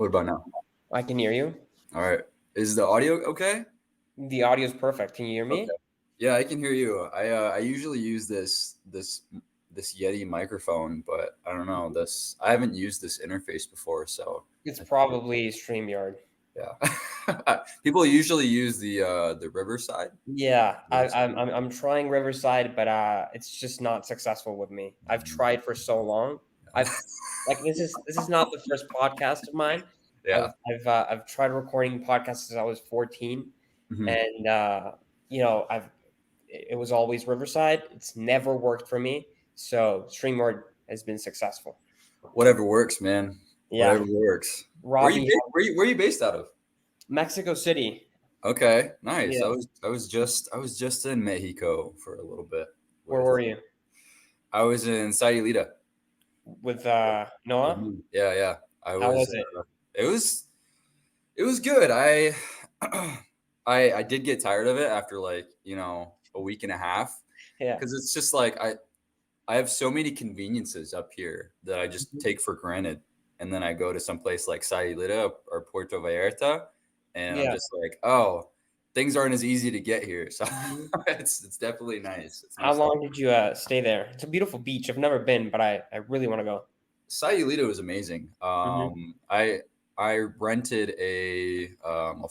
What about now? I can hear you. All right. Is the audio okay? The audio is perfect. Can you hear Okay. me? Yeah, I can hear you. I usually use this Yeti microphone, but I don't know this. I haven't used this interface before, so It's I think probably StreamYard. yeah. People usually use the Riverside. Yeah, I, Riverside. I'm I'm I'm trying Riverside, but it's just not successful with me. I've tried for so long. I've like this is not the first podcast of mine. Yeah. I've tried recording podcasts since I was 14, Mhm. and it was always Riverside. It's never worked for me. So StreamYard has been successful. Whatever works, man. Yeah, Whatever works. Robbie, Where you based out of? Mexico City. Okay, nice. Yeah. I was just in Mexico for a little bit Where with were you? I was in Sayulita. With Noah? Yeah, yeah. I How was was it? it was it was good. I did get tired of it after like, a week and a half Yeah. because it's just like I have so many conveniences up here that I just Mhm. take for granted. And then I go to some place like Sayulita or Puerto Vallarta and I'm Yeah. just like, "Oh, things aren't as easy to get here." So Mhm. it's definitely nice. It's How nice to long did you stay there? It's a beautiful beach. I've never been, but I really want to go. Sayulita was amazing. Hmm. I rented a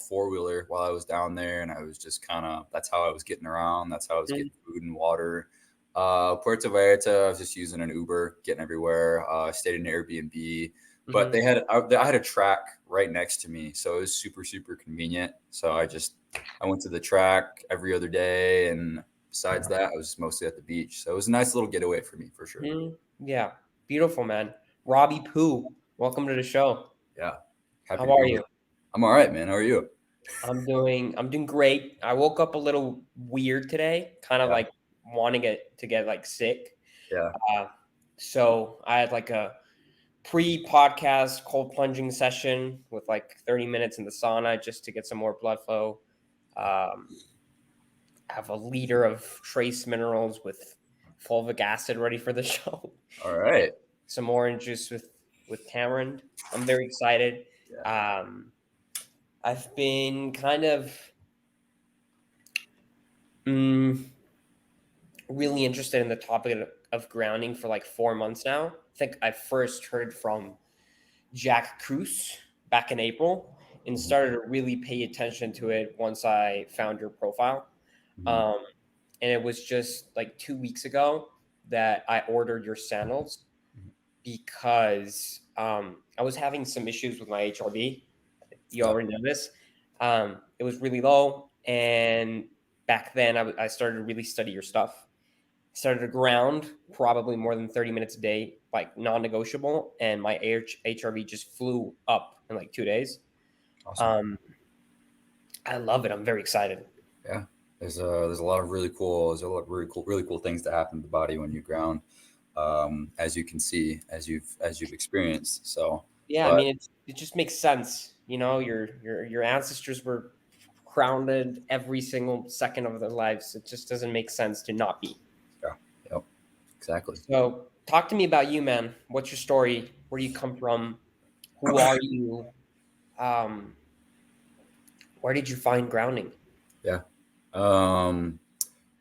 four wheeler while I was down there, and I was just kind of that's how I was getting around. That's how I was getting food and water. Puerto Vallarta, I was just using an Uber, getting everywhere. I stayed in an Airbnb, but Hmm. I had a track right next to me, so it was super convenient. So I went to the track every other day, and besides that, I was mostly at the beach. So it was a nice little getaway for me for sure. Hmm. Yeah. Beautiful, man. Robbie Pooh, welcome to the show. Yeah. Happy How to be are here. you? I'm all right, man. How are you? I'm doing great. I woke up a little weird today, kind of Yeah. like wanting it to get like sick. Yeah. Uh, so I had like a pre-podcast cold plunging session with like 30 minutes in the sauna just to get some more blood flow. Um, have a liter of trace minerals with fulvic acid ready for the show. All right. Some orange juice with tamarind. I'm very excited. Yeah. Um, I've been kind of mm, really interested in the topic of grounding for like 4 months now. I think I first heard from Jack Cruz back in April and Mhm. started to really pay attention to it once I found your profile. Mhm. Um, and it was just like 2 weeks ago that I ordered your sandals because I was having some issues with my HRV. You Yeah. already know this. It was really low. And back then, I started to really study your stuff. Started to ground probably more than 30 minutes a day, like non negotiable. And my HRV just flew up in like 2 days. Awesome. Um, I love it. I'm very excited. Yeah. There's a lot of really cool things that happen to the body when you ground, as you can see, as you've experienced. So, Yeah, I but mean, it just makes sense. You know, your ancestors were grounded every single second of their lives. It just doesn't make sense to not be. yeah, yep, exactly. So, talk to me about you, man. What's your story? Where do you come from? Who are you? Um, where did you find grounding? Yeah. Um,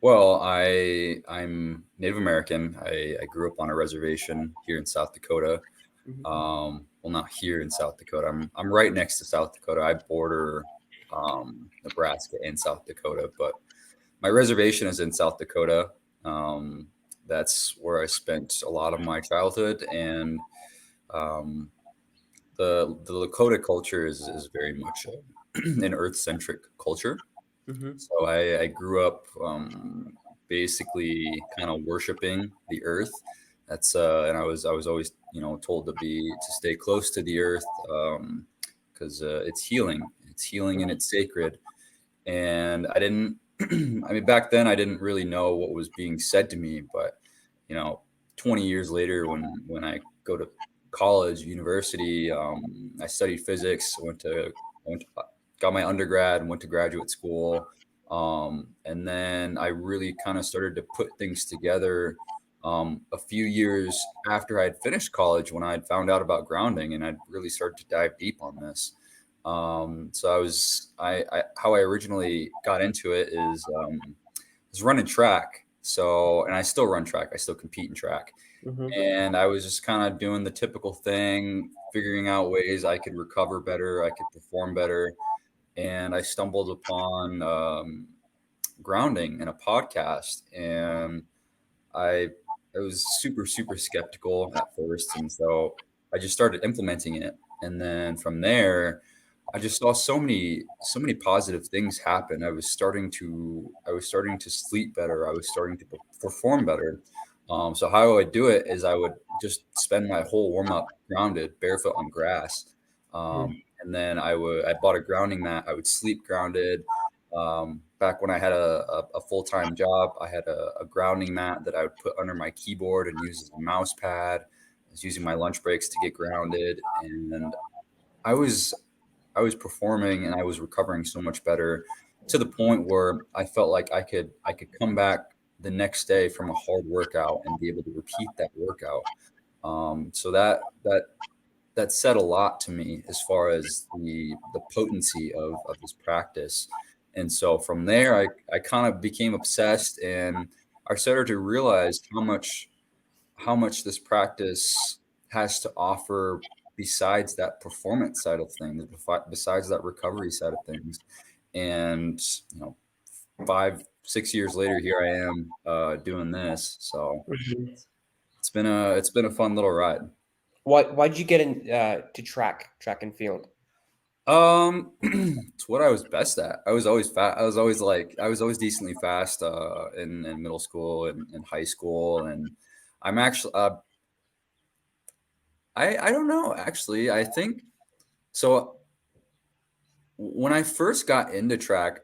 well, I'm Native American. I grew up on a reservation here in South Dakota. Mhm. Well, not here in South Dakota. I'm right next to South Dakota. I border Nebraska and South Dakota, but my reservation is in South Dakota. Um, that's where I spent a lot of my childhood, and um, the Lakota culture is very much an earth centric culture. Mhm. So I grew up basically kind of worshiping the earth. And I was always told to stay close to the earth because it's healing. It's healing and it's sacred. And I didn't. I mean, back then I didn't really know what was being said to me, but you know, 20 years later, when I go to college, university, I studied physics. I went to got my undergrad and went to graduate school, and then I really kind of started to put things together a few years after I had finished college, when I had found out about grounding, and I'd really started to dive deep on this. So how I originally got into it is running track. So, and I still run track. I still compete in track. Mm-hmm. And I was just kind of doing the typical thing, figuring out ways I could recover better, I could perform better. And I stumbled upon grounding in a podcast, and I I was super skeptical at first, and so I just started implementing it, and then from there, I just saw so many positive things happen. I was starting to sleep better. I was starting to perform better. So how I would do it is I would just spend my whole warm up grounded, barefoot on grass, and then I bought a grounding mat. I would sleep grounded. Back when I had a full-time job, I had a grounding mat that I would put under my keyboard and use as a mouse pad. I was using my lunch breaks to get grounded, and I was I was performing and I was recovering so much better, to the point where I felt like I could come back the next day from a hard workout and be able to repeat that workout. So that said a lot to me as far as the potency of this practice. And so from there, I kind of became obsessed, and I started to realize how much this practice has to offer besides that performance side of things, besides that recovery side of things. And 5, 6 years later, here I am doing this. So Mm-hmm. it's been a fun little ride. Why'd you get in to track and field? It's what I was best at. I was always fast. I was always decently fast in middle school and in high school, and I'm actually I don't know, actually. I think so. When I first got into track,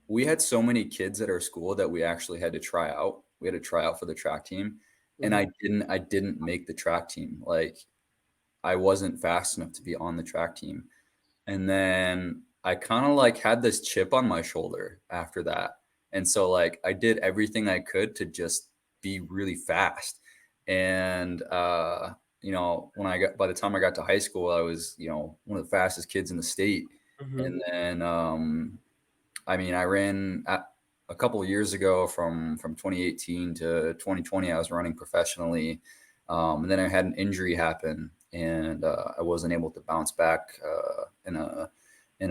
we had so many kids at our school that we actually had to try out. We had to try out for the track team, and Mm-hmm. I didn't make the track team. Like, I wasn't fast enough to be on the track team. And then I kind of like had this chip on my shoulder after that. And so like I did everything I could to just be really fast. And when I got by the time I got to high school, I was, one of the fastest kids in the state. Mm-hmm. And then I mean, I ran a couple of years ago from 2018 to 2020. I was running professionally, and then I had an injury happen, and I wasn't able to bounce back in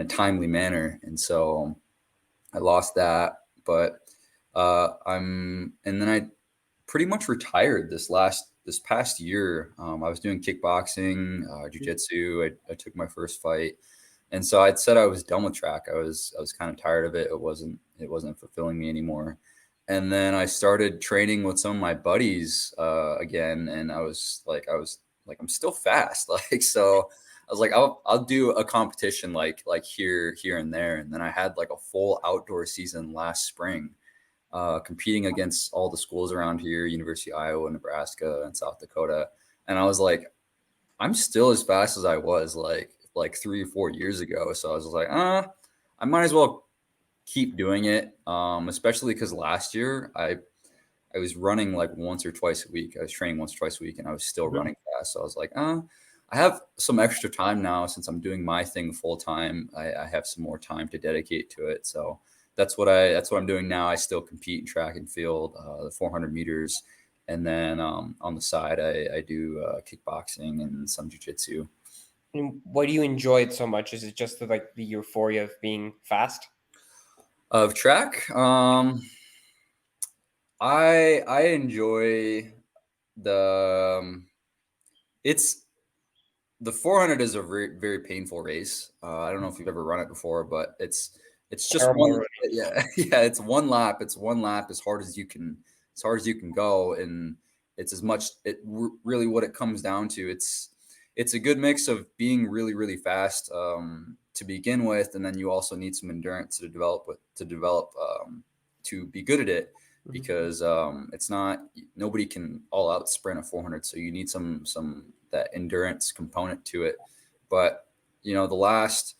a timely manner, and so I lost that. But and then I pretty much retired this past year. I was doing kickboxing, jujitsu. I took my first fight, and so I'd said I was done with track. I was kind of tired of it. It wasn't fulfilling me anymore. And then I started training with some of my buddies again, and I was like I'm still fast. Like, so I was like I'll do a competition like here and there. And then I had like a full outdoor season last spring, competing against all the schools around here, University of Iowa, Nebraska, and South Dakota. And I was like, I'm still as fast as I was like 3 or 4 years ago. So I was like, I might as well keep doing it. Especially because last year I was running like once or twice a week. I was training once or twice a week, and I was still Mm-hmm. running fast. So I was like, I have some extra time now since I'm doing my thing full time. I have some more time to dedicate to it. So that's what I'm doing now. I still compete in track and field, the 400 meters, and then on the side I do kickboxing and some jujitsu. And why do you enjoy it so much? Is it just the euphoria of being fast? Of track, I enjoy the it's the 400 is a very very painful race. I don't know if you've ever run it before, but it's just Terrible one. already. Yeah, yeah. It's one lap. It's one lap as hard as you can go, and it's as much. Really what it comes down to. It's a good mix of being really really fast to begin with, and then you also need some endurance to be good at it, Mm-hmm. because it's not nobody can all out sprint a 400, so you need some that endurance component to it. But the last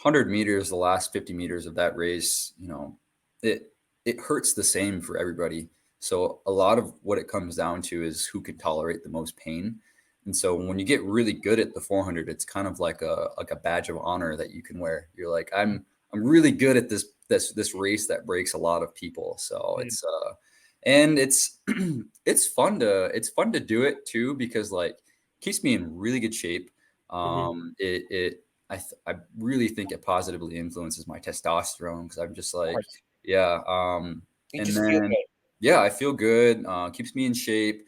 100 meters, the last 50 meters of that race, it hurts the same for everybody. So a lot of what it comes down to is who can tolerate the most pain. And so when you get really good at the 400, it's kind of like a badge of honor that you can wear. You're like, I'm really good at this race that breaks a lot of people. So Mhm. it's and it's it's fun to do it too, because like keeps me in really good shape. Mhm. I really think it positively influences my testosterone, because I'm just Of like, course. yeah. You And just feel then good. yeah, I feel good. Keeps me in shape.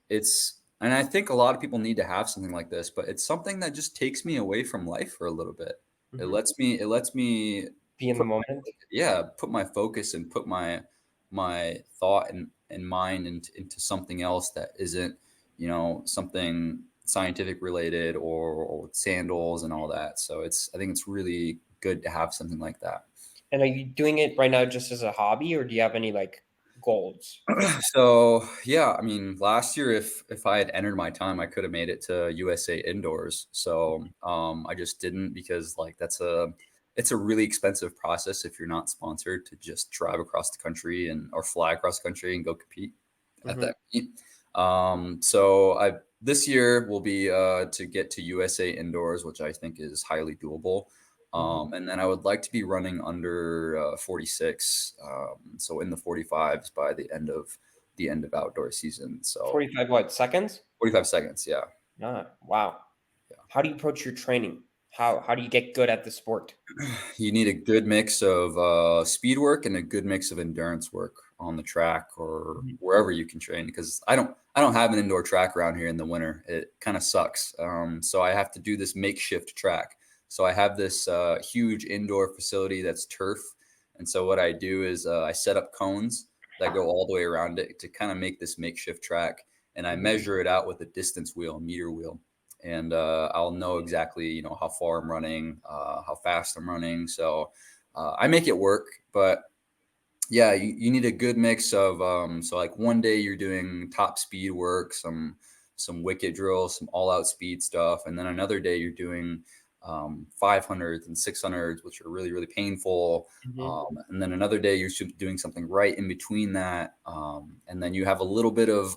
It's and I think a lot of people need to have something like this, but it's something that just takes me away from life for a little bit. Mhm. It lets me Be in the put moment. put my focus and put my thought and mind into something else that isn't, something scientific related, or with sandals and all that. So I think it's really good to have something like that. And are you doing it right now just as a hobby, or do you have any like goals for this? So yeah, I mean, last year, if I had entered my time, I could have made it to USA indoors. So I just didn't, because like it's a really expensive process if you're not sponsored, to just drive across the country and or fly across the country and go compete at Mhm. that meet. So I this year will be to get to USA indoors, which I think is highly doable. Mhm. And then I would like to be running under 46, so in the 45s by the end of outdoor season. So 45 what seconds? 45 seconds, yeah. Wow. How do you approach your training? How do you get good at the sport? You need a good mix of speed work and a good mix of endurance work on the track or Mhm. wherever you can train. Because I don't have an indoor track around here in the winter. It kind of sucks. So I have to do this makeshift track. So I have this huge indoor facility that's turf, and so what I do is I set up cones that go all the way around it to kind of make this makeshift track, and I Mhm. measure it out with a distance wheel, a meter wheel, and I'll know exactly, how far I'm running, how fast I'm running. So I make it work, but yeah, you need a good mix of so like one day you're doing top speed work, some wicket drills, some all out speed stuff, and then another day you're doing 500s and 600s, which are really really painful. Mhm. And then another day you're doing something right in between that, and then you have a little bit of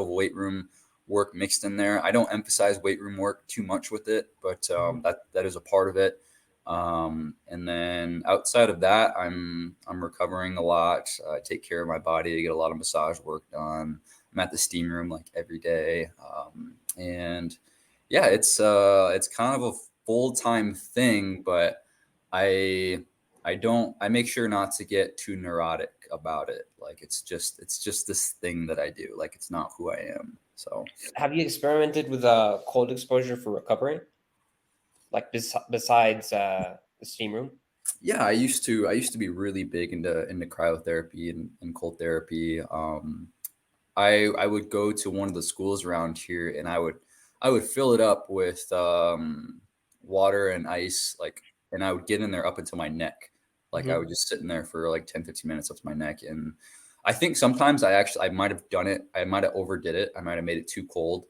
weight room work mixed in there. I don't emphasize weight room work too much with it, but Mhm. that is a part of it. And then outside of that, I'm recovering a lot. I take care of my body. I get a lot of massage work done. I'm at the steam room like every day, and yeah, it's kind of a full time thing. But I I make sure not to get too neurotic about it. Like it's just this thing that I do. Like it's not who I am. So Have you experimented with cold exposure for recovery? Like besides the steam room? yeah, I used to be really big into cryotherapy and cold therapy. I would go to one of the schools around here, and I would fill it up with water and ice, like, and I would get in there up until my neck. Like I Mhm. would just sit in there for like 10, 15 minutes up to my neck. And I think sometimes I might have done it. I might have overdid it. I might have made it too cold.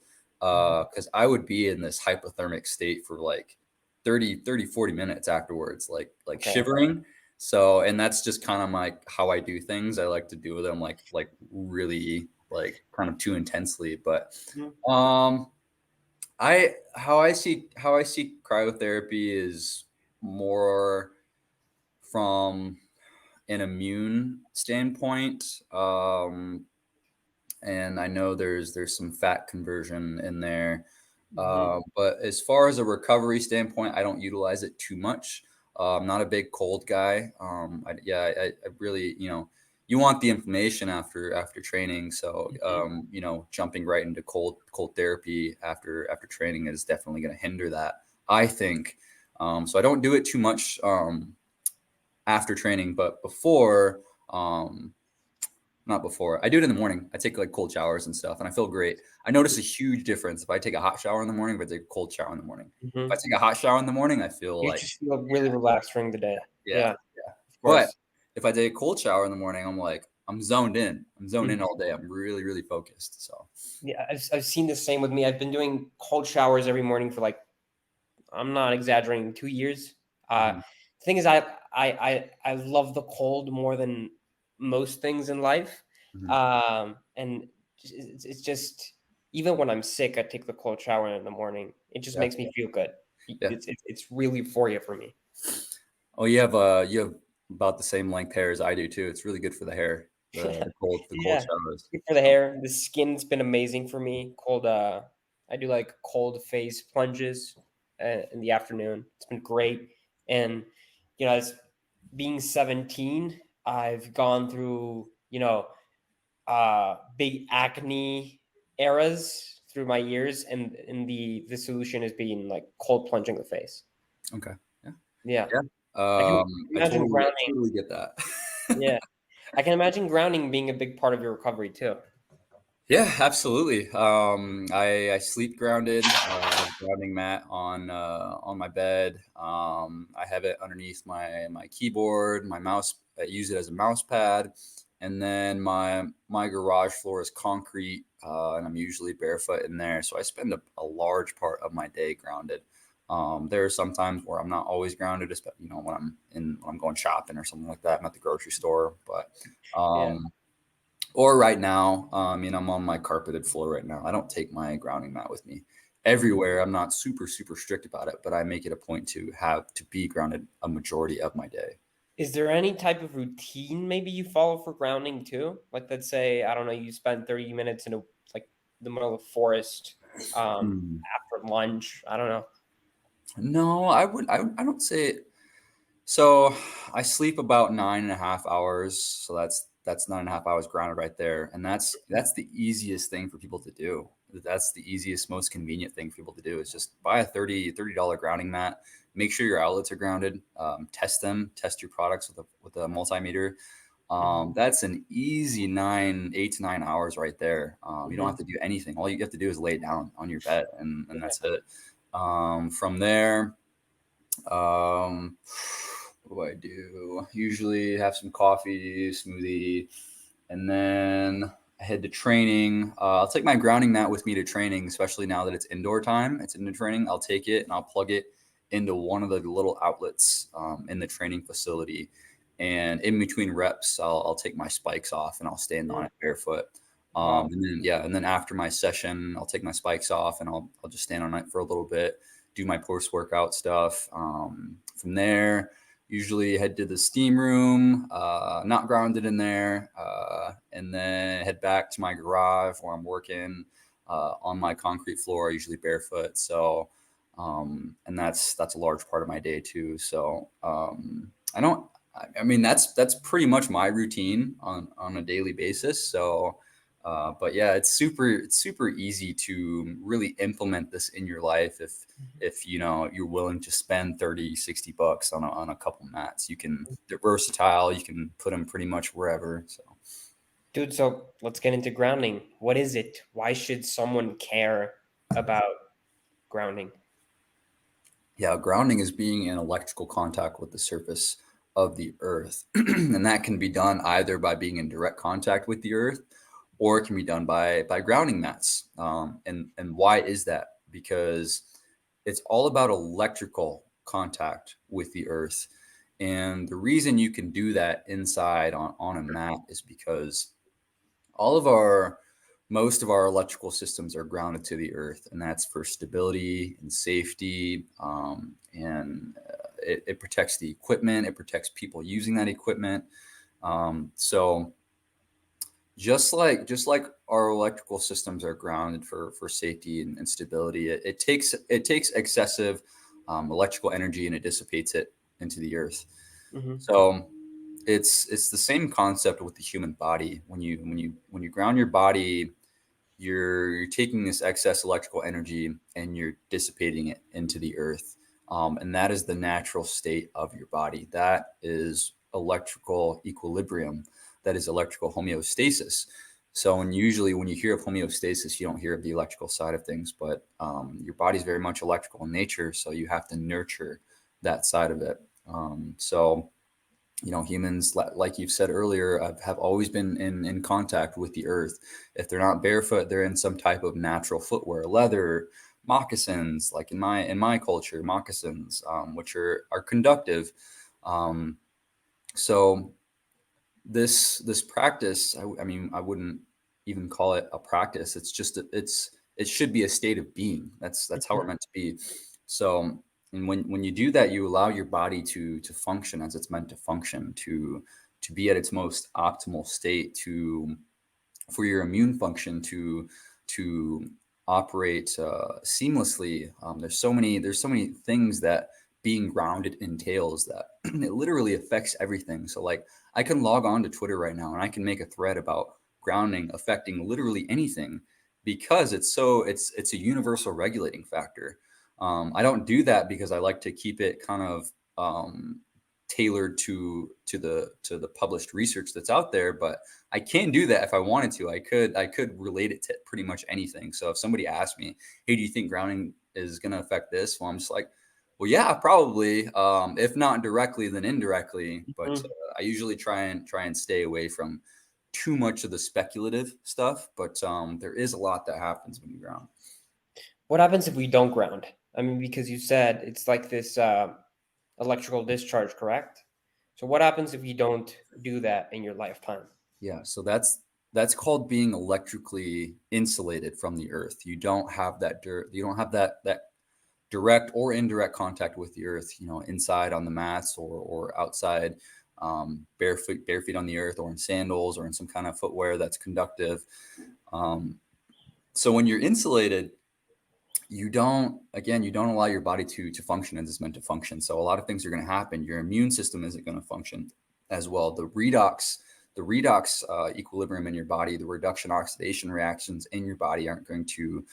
Mhm. Because I would be in this hypothermic state for like 40 minutes afterwards, like Okay. shivering. So, and that's just kind of like how I do things. I like to do them like really like kind of too intensely. But Mhm. um how I see cryotherapy is more from an immune standpoint. And I know there's some fat conversion in there. Mhm. But as far as a recovery standpoint, I don't utilize it too much. I'm not a big cold guy. I really, you want the inflammation after training. So, Mhm. jumping right into cold therapy after training is definitely going to hinder that, I think. So I don't do it too much after training, but before. Um, Not before. I do it in the morning. I take like cold showers and stuff, and I feel great. I notice a huge difference if I take a hot shower in the morning, if I take a cold shower in the morning. If I Mhm. take a hot shower in the morning, I feel You like, just feel really relaxed during the day. yeah, Yeah, yeah. of But course. if I take a cold shower in the morning, I'm like, I'm zoned in. I'm zoned Mhm. in all day. I'm really, really focused. So, Yeah, I've seen the same with me. I've been doing cold showers every morning for like, I'm not exaggerating, 2 years. mhm. The thing is, I love the cold more than most things in life. Mhm. And it's just, even when I'm sick, I take the cold shower in the morning. It just Yeah. makes me feel good. Yeah. It's really euphoria for me. Oh, you have about the same length hair as I do too. It's really good for the hair. The cold Yeah, showers. good for the So, hair. The skin's been amazing for me. I do like cold face plunges in the afternoon. It's been great. And as being 17, I've gone through big acne eras through my years, and the solution is being like cold plunging the face. okay. Yeah. Yeah, Yeah. I can I imagine grounding. totally get that. Yeah, I can imagine grounding being a big part of your recovery too. Yeah, absolutely. I sleep grounded. I have a grounding mat on my bed. I have it underneath my keyboard, my mouse. I use it as a mouse pad, and then my garage floor is concrete, and I'm usually barefoot in there. So I spend a large part of my day grounded. There are some times where I'm not always grounded, especially when I'm going shopping or something like that. I'm at the grocery store, but Yeah. um, or right now, I'm on my carpeted floor right now. I don't take my grounding mat with me everywhere. I'm not super strict about it, but I make it a point to be grounded a majority of my day. Is there any type of routine maybe you follow for grounding too? Like, let's say, I don't know, you spend 30 minutes in like the middle of the forest Hmm. after lunch. I don't know. No, I don't say it. So I sleep about 9.5 hours. So that's 9.5 hours grounded right there. And that's the easiest thing for people to do. That's the easiest, most convenient thing for people to do is just buy a $30 grounding mat. Make sure your outlets are grounded. Test your products with a multimeter. Hmm. That's an easy 8 to 9 hours right there. You don't have Hmm. to do anything. All you have to do is lay down on your bed, and that's it. From there, um, what do I do? Usually have some coffee, smoothie, and then I head to training. I'll take my grounding mat with me to training, especially now that it's indoor time. It's indoor training. I'll take it and I'll plug it into one of the little outlets in the training facility. And in between reps, I'll take my spikes off and I'll stand on it barefoot. Wow. And then after my session, I'll take my spikes off and I'll just stand on it for a little bit, do my post workout stuff. From there, usually head to the steam room, not grounded in there, and then head back to my garage where I'm working on my concrete floor, usually barefoot. So, and that's a large part of my day too. So, I don't. I mean, that's pretty much my routine on a daily basis. So, but yeah, it's super easy to really implement this in your life if you're willing to spend 30-60 bucks on a couple mats. They're versatile. You can put them pretty much wherever. So Dude, so let's get into grounding. What is it? Why should someone care about grounding? yeah, grounding is being in electrical contact with the surface of the earth. And that can be done either by being in direct contact with the earth, or it can be done by grounding mats. And why is that? Because it's all about electrical contact with the earth. And the reason you can do that inside on a mat is because all of our most of our electrical systems are grounded to the earth, and that's for stability and safety. It protects the equipment, it protects people using that equipment. So just like our electrical systems are grounded for safety and stability, it takes excessive electrical energy and it dissipates it into the earth. Hmm. So it's the same concept with the human body. When you ground your body, you're taking this excess electrical energy and you're dissipating it into the earth. And that is the natural state of your body. That is electrical equilibrium. That is electrical homeostasis. So usually when you hear of homeostasis, you don't hear of the electrical side of things, but your body's very much electrical in nature. So you have to nurture that side of it. So humans, like you've said earlier, have always been in contact with the earth. If they're not barefoot, they're in some type of natural footwear, leather, moccasins, like in my culture, moccasins, which are conductive. Um, so this practice, I mean, I wouldn't even call it a practice. It's just it should be a state of being. That's how we're meant to be. So, and when you do that, you allow your body to function as it's meant to function, to be at its most optimal state, to for your immune function to operate seamlessly. There's so many things that being grounded entails that it literally affects everything. So like I can log on to Twitter right now and I can make a thread about grounding affecting literally anything because it's a universal regulating factor. I don't do that because I like to keep it kind of tailored to the published research that's out there, but I can do that if I wanted to. I could relate it to pretty much anything. So if somebody asked me, "Hey, do you think grounding is going to affect this?" Well, I'm just like, "Well, yeah, probably. If not directly, then indirectly." But Mhm. I usually try and stay away from too much of the speculative stuff. But there is a lot that happens when you ground. What happens if we don't ground? I mean, because you said it's like this electrical discharge, correct? So what happens if you don't do that in your lifetime? Yeah, so that's called being electrically insulated from the earth. You don't have that dirt. You don't have that direct or indirect contact with the earth. Inside on the mats or outside, bare feet on the earth, or in sandals, or in some kind of footwear that's conductive. Um, so when you're insulated, you don't allow your body to function as it's meant to function. So a lot of things are going to happen. Your immune system isn't going to function as well. The redox equilibrium in your body, the reduction oxidation reactions in your body aren't going to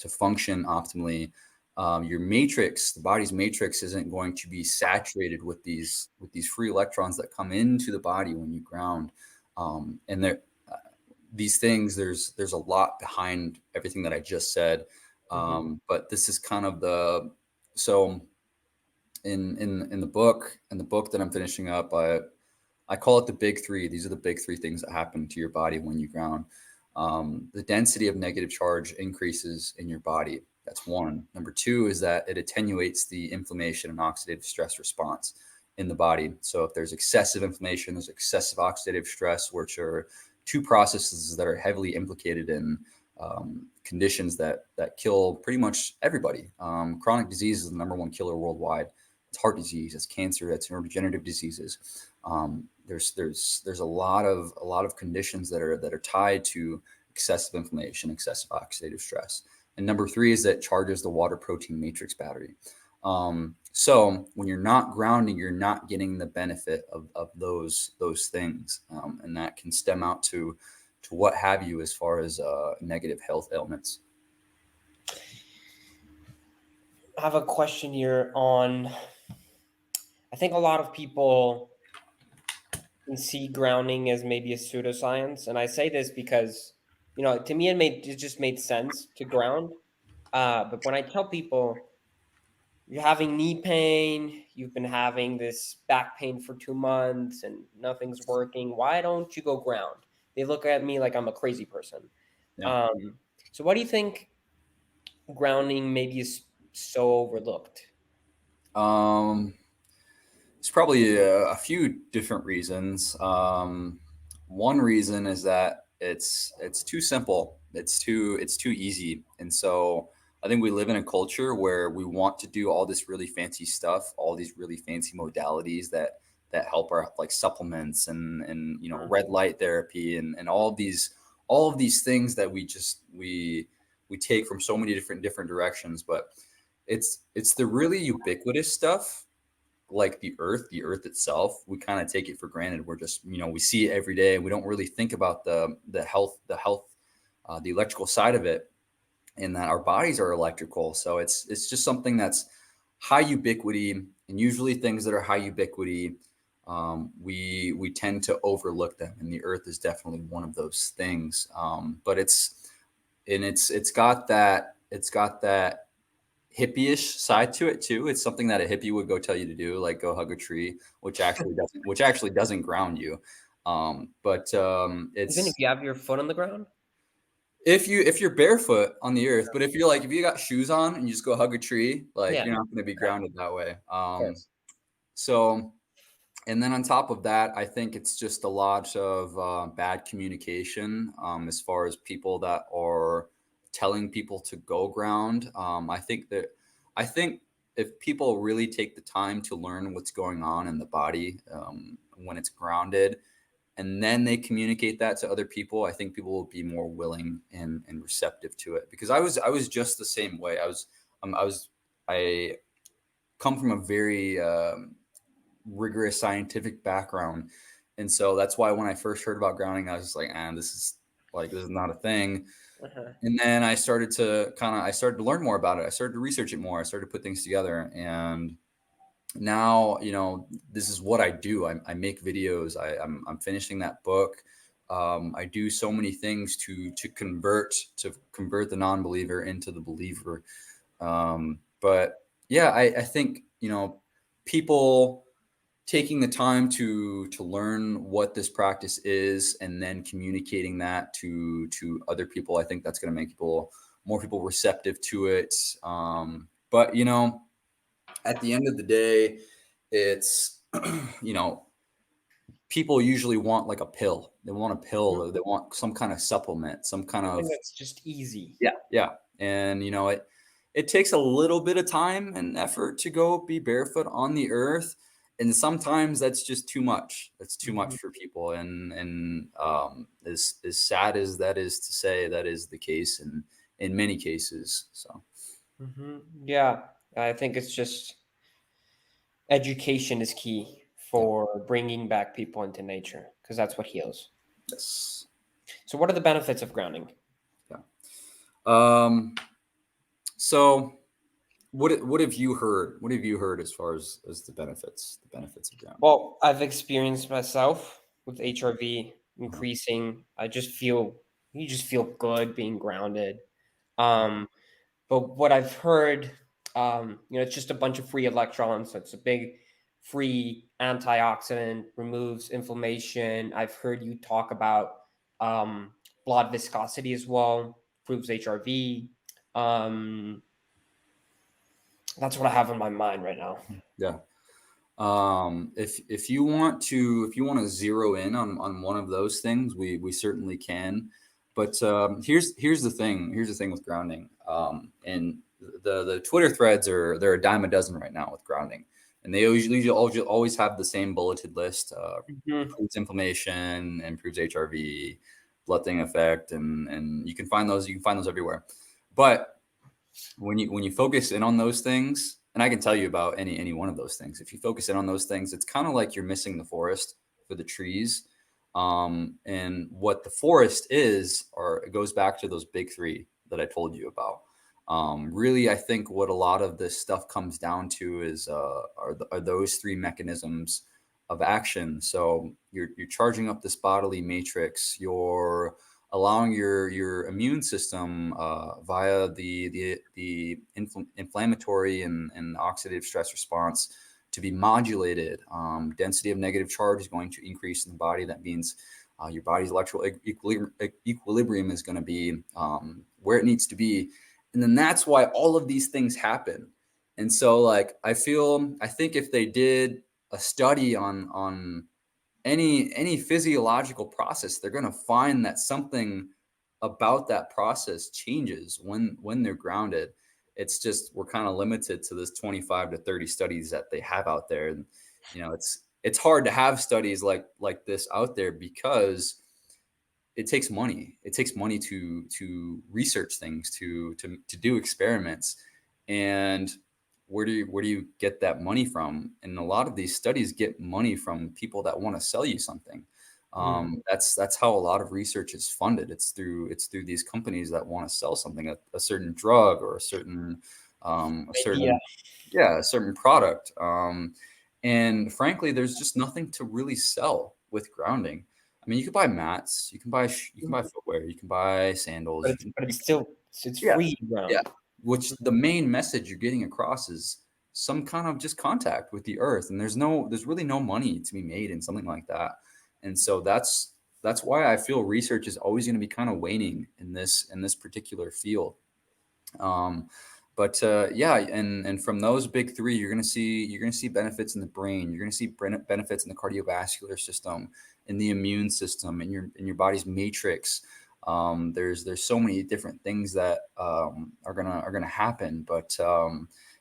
function optimally. The body's matrix isn't going to be saturated with these free electrons that come into the body when you ground. And these things, there's a lot behind everything that I just said. Mm-hmm. But this is kind of so in the book that I'm finishing up, I call it the big three. These are the big three things that happen to your body when you ground. The density of negative charge increases in your body. That's one. Number two is that it attenuates the inflammation and oxidative stress response in the body. So if there's excessive inflammation, there's excessive oxidative stress, which are two processes that are heavily implicated in conditions that kill pretty much everybody. Chronic disease is the number one killer worldwide. It's heart disease, it's cancer, it's neurodegenerative diseases. There's a lot of conditions that are tied to excessive inflammation, excessive oxidative stress. And number three is that charges the water protein matrix battery. So when you're not grounding, you're not getting the benefit of those things, and that can stem out to what have you as far as negative health ailments. I have a question here on. I think a lot of people can see grounding as maybe a pseudoscience, and I say this because to me it just made sense to ground. But when I tell people you're having knee pain, you've been having this back pain for 2 months, and nothing's working, why don't you go ground? They look at me like I'm a crazy person. Yeah. Um, so why do you think grounding maybe is so overlooked? Um, It's probably a few different reasons. One reason is that it's too simple. It's too easy, and so I think we live in a culture where we want to do all this really fancy stuff, all these really fancy modalities that help our, like, supplements and red light therapy and all of these things that we take from so many different directions. But it's the really ubiquitous stuff, like the earth itself. We kind of take it for granted. We're just, we see it every day. We don't really think about the electrical side of it, and that our bodies are electrical. So it's just something that's high ubiquity, and usually things that are high ubiquity, we tend to overlook them, and the earth is definitely one of those things. But it's got that hippie-ish side to it too. It's something that a hippie would go tell you to do, like go hug a tree, which actually doesn't ground you. But Even if it's you have your foot on the ground? if you're barefoot on the earth. But if you got shoes on and you just go hug a tree, like, Yeah, you're not going to be right, grounded that way. of course. So And then on top of that, I think it's just a lot of bad communication as far as people that are telling people to go ground. I think if people really take the time to learn what's going on in the body when it's grounded, and then they communicate that to other people, I think people will be more willing and receptive to it. Because I was just the same way. I come from a very rigorous scientific background. And so that's why when I first heard about grounding, I was just like, this is not a thing. Uh-huh. And then I started to learn more about it. I started to research it more. I started to put things together. And now, this is what I do. I make videos. I'm finishing that book. I do so many things to convert the non-believer into the believer. But yeah, I think, people taking the time to learn what this practice is and then communicating that to other people, I think that's going to make more people receptive to it. But at the end of the day, it's people usually want like a pill. They want a pill, Mhm. or they want some kind of supplement, some kind Something of. that's just easy. Yeah. And it takes a little bit of time and effort to go be barefoot on the earth. And sometimes that's just too much. That's too much Mhm. for people. And as sad as that is to say, that is the case in many cases. So Yeah, I think it's just education is key yeah. for bringing back people into nature because that's what heals. Yes. So, what are the benefits of grounding? Yeah. So what have you heard? What have you heard as far as the benefits of grounding? Well, I've experienced myself with HRV Uh-huh. increasing. You just feel good being grounded. Yeah. Um, but what I've heard, it's just a bunch of free electrons. So it's a big free antioxidant, removes inflammation. I've heard you talk about um, blood viscosity as well, improves HRV. Um, that's what I have in my mind right now. Yeah. If you want to zero in on one of those things, we certainly can. But here's the thing. Here's the thing with grounding. And the Twitter threads they're a dime a dozen right now with grounding, and they always have the same bulleted list. Mhm. Improves inflammation, improves HRV, blood thinning effect, and you can find those. You can find those everywhere. But when you focus in on those things, and I can tell you about any one of those things, if you focus in on those things, it's kind of like you're missing the forest for the trees. And what the forest is, or it goes back to those big three that I told you about. Really, I think what a lot of this stuff comes down to are those three mechanisms of action. So you're charging up this bodily matrix. You're allowing your immune system via the inflammatory and oxidative stress response to be modulated. Density of negative charge is going to increase in the body. That means your body's electrical equilibrium is going to be where it needs to be. And then that's why all of these things happen. And so like I think if they did a study on any physiological process, they're going to find that something about that process changes when they're grounded. It's just we're kind of limited to this 25 to 30 studies that they have out there. And it's hard to have studies like this out there because it takes money. It takes money to research things, to do experiments. And where do you get that money from? And a lot of these studies get money from people that want to sell you something. Mm. That's how a lot of research is funded. It's through these companies that want to sell something, a certain drug or a certain a Idea. certain yeah, a certain product. And frankly, there's just nothing to really sell with grounding. I mean, you can buy mats, you can buy footwear, you can buy sandals, But you it's can, but you it's can still it's yeah, free yeah. ground. Which the main message you're getting across is some kind of just contact with the earth, and there's really no money to be made in something like that. And so that's why I feel research is always going to be kind of waning in this particular field. Um, But yeah, and from those big three, you're gonna see benefits in the brain. You're gonna see benefits in the cardiovascular system, in the immune system, in your body's matrix. There's so many different things that are gonna happen. But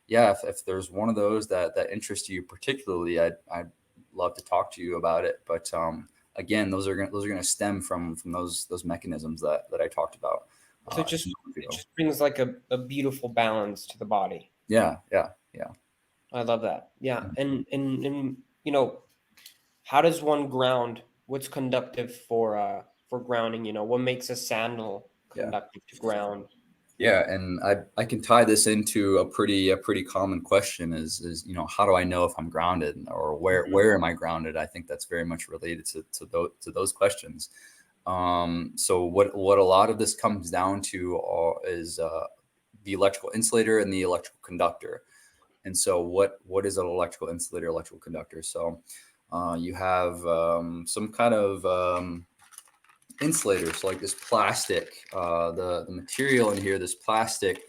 yeah, if there's one of those that interests you particularly, I'd love to talk to you about it. But again, those are gonna stem from those mechanisms that I talked about. So Just a moment it ago. just brings like a beautiful balance to the body. Yeah, yeah, yeah. I love that. Yeah. And how does one ground? What's conductive for grounding? What makes a sandal Yeah. conductive to ground? Yeah, and I can tie this into a pretty common question is how do I know if I'm grounded, or Mhm. where am I grounded? I think that's very much related to those questions. So what a lot of this comes down to is the electrical insulator and the electrical conductor. And so what is an electrical insulator, electrical conductor? So you have some kind of insulator, so like this plastic, the material in here, this plastic,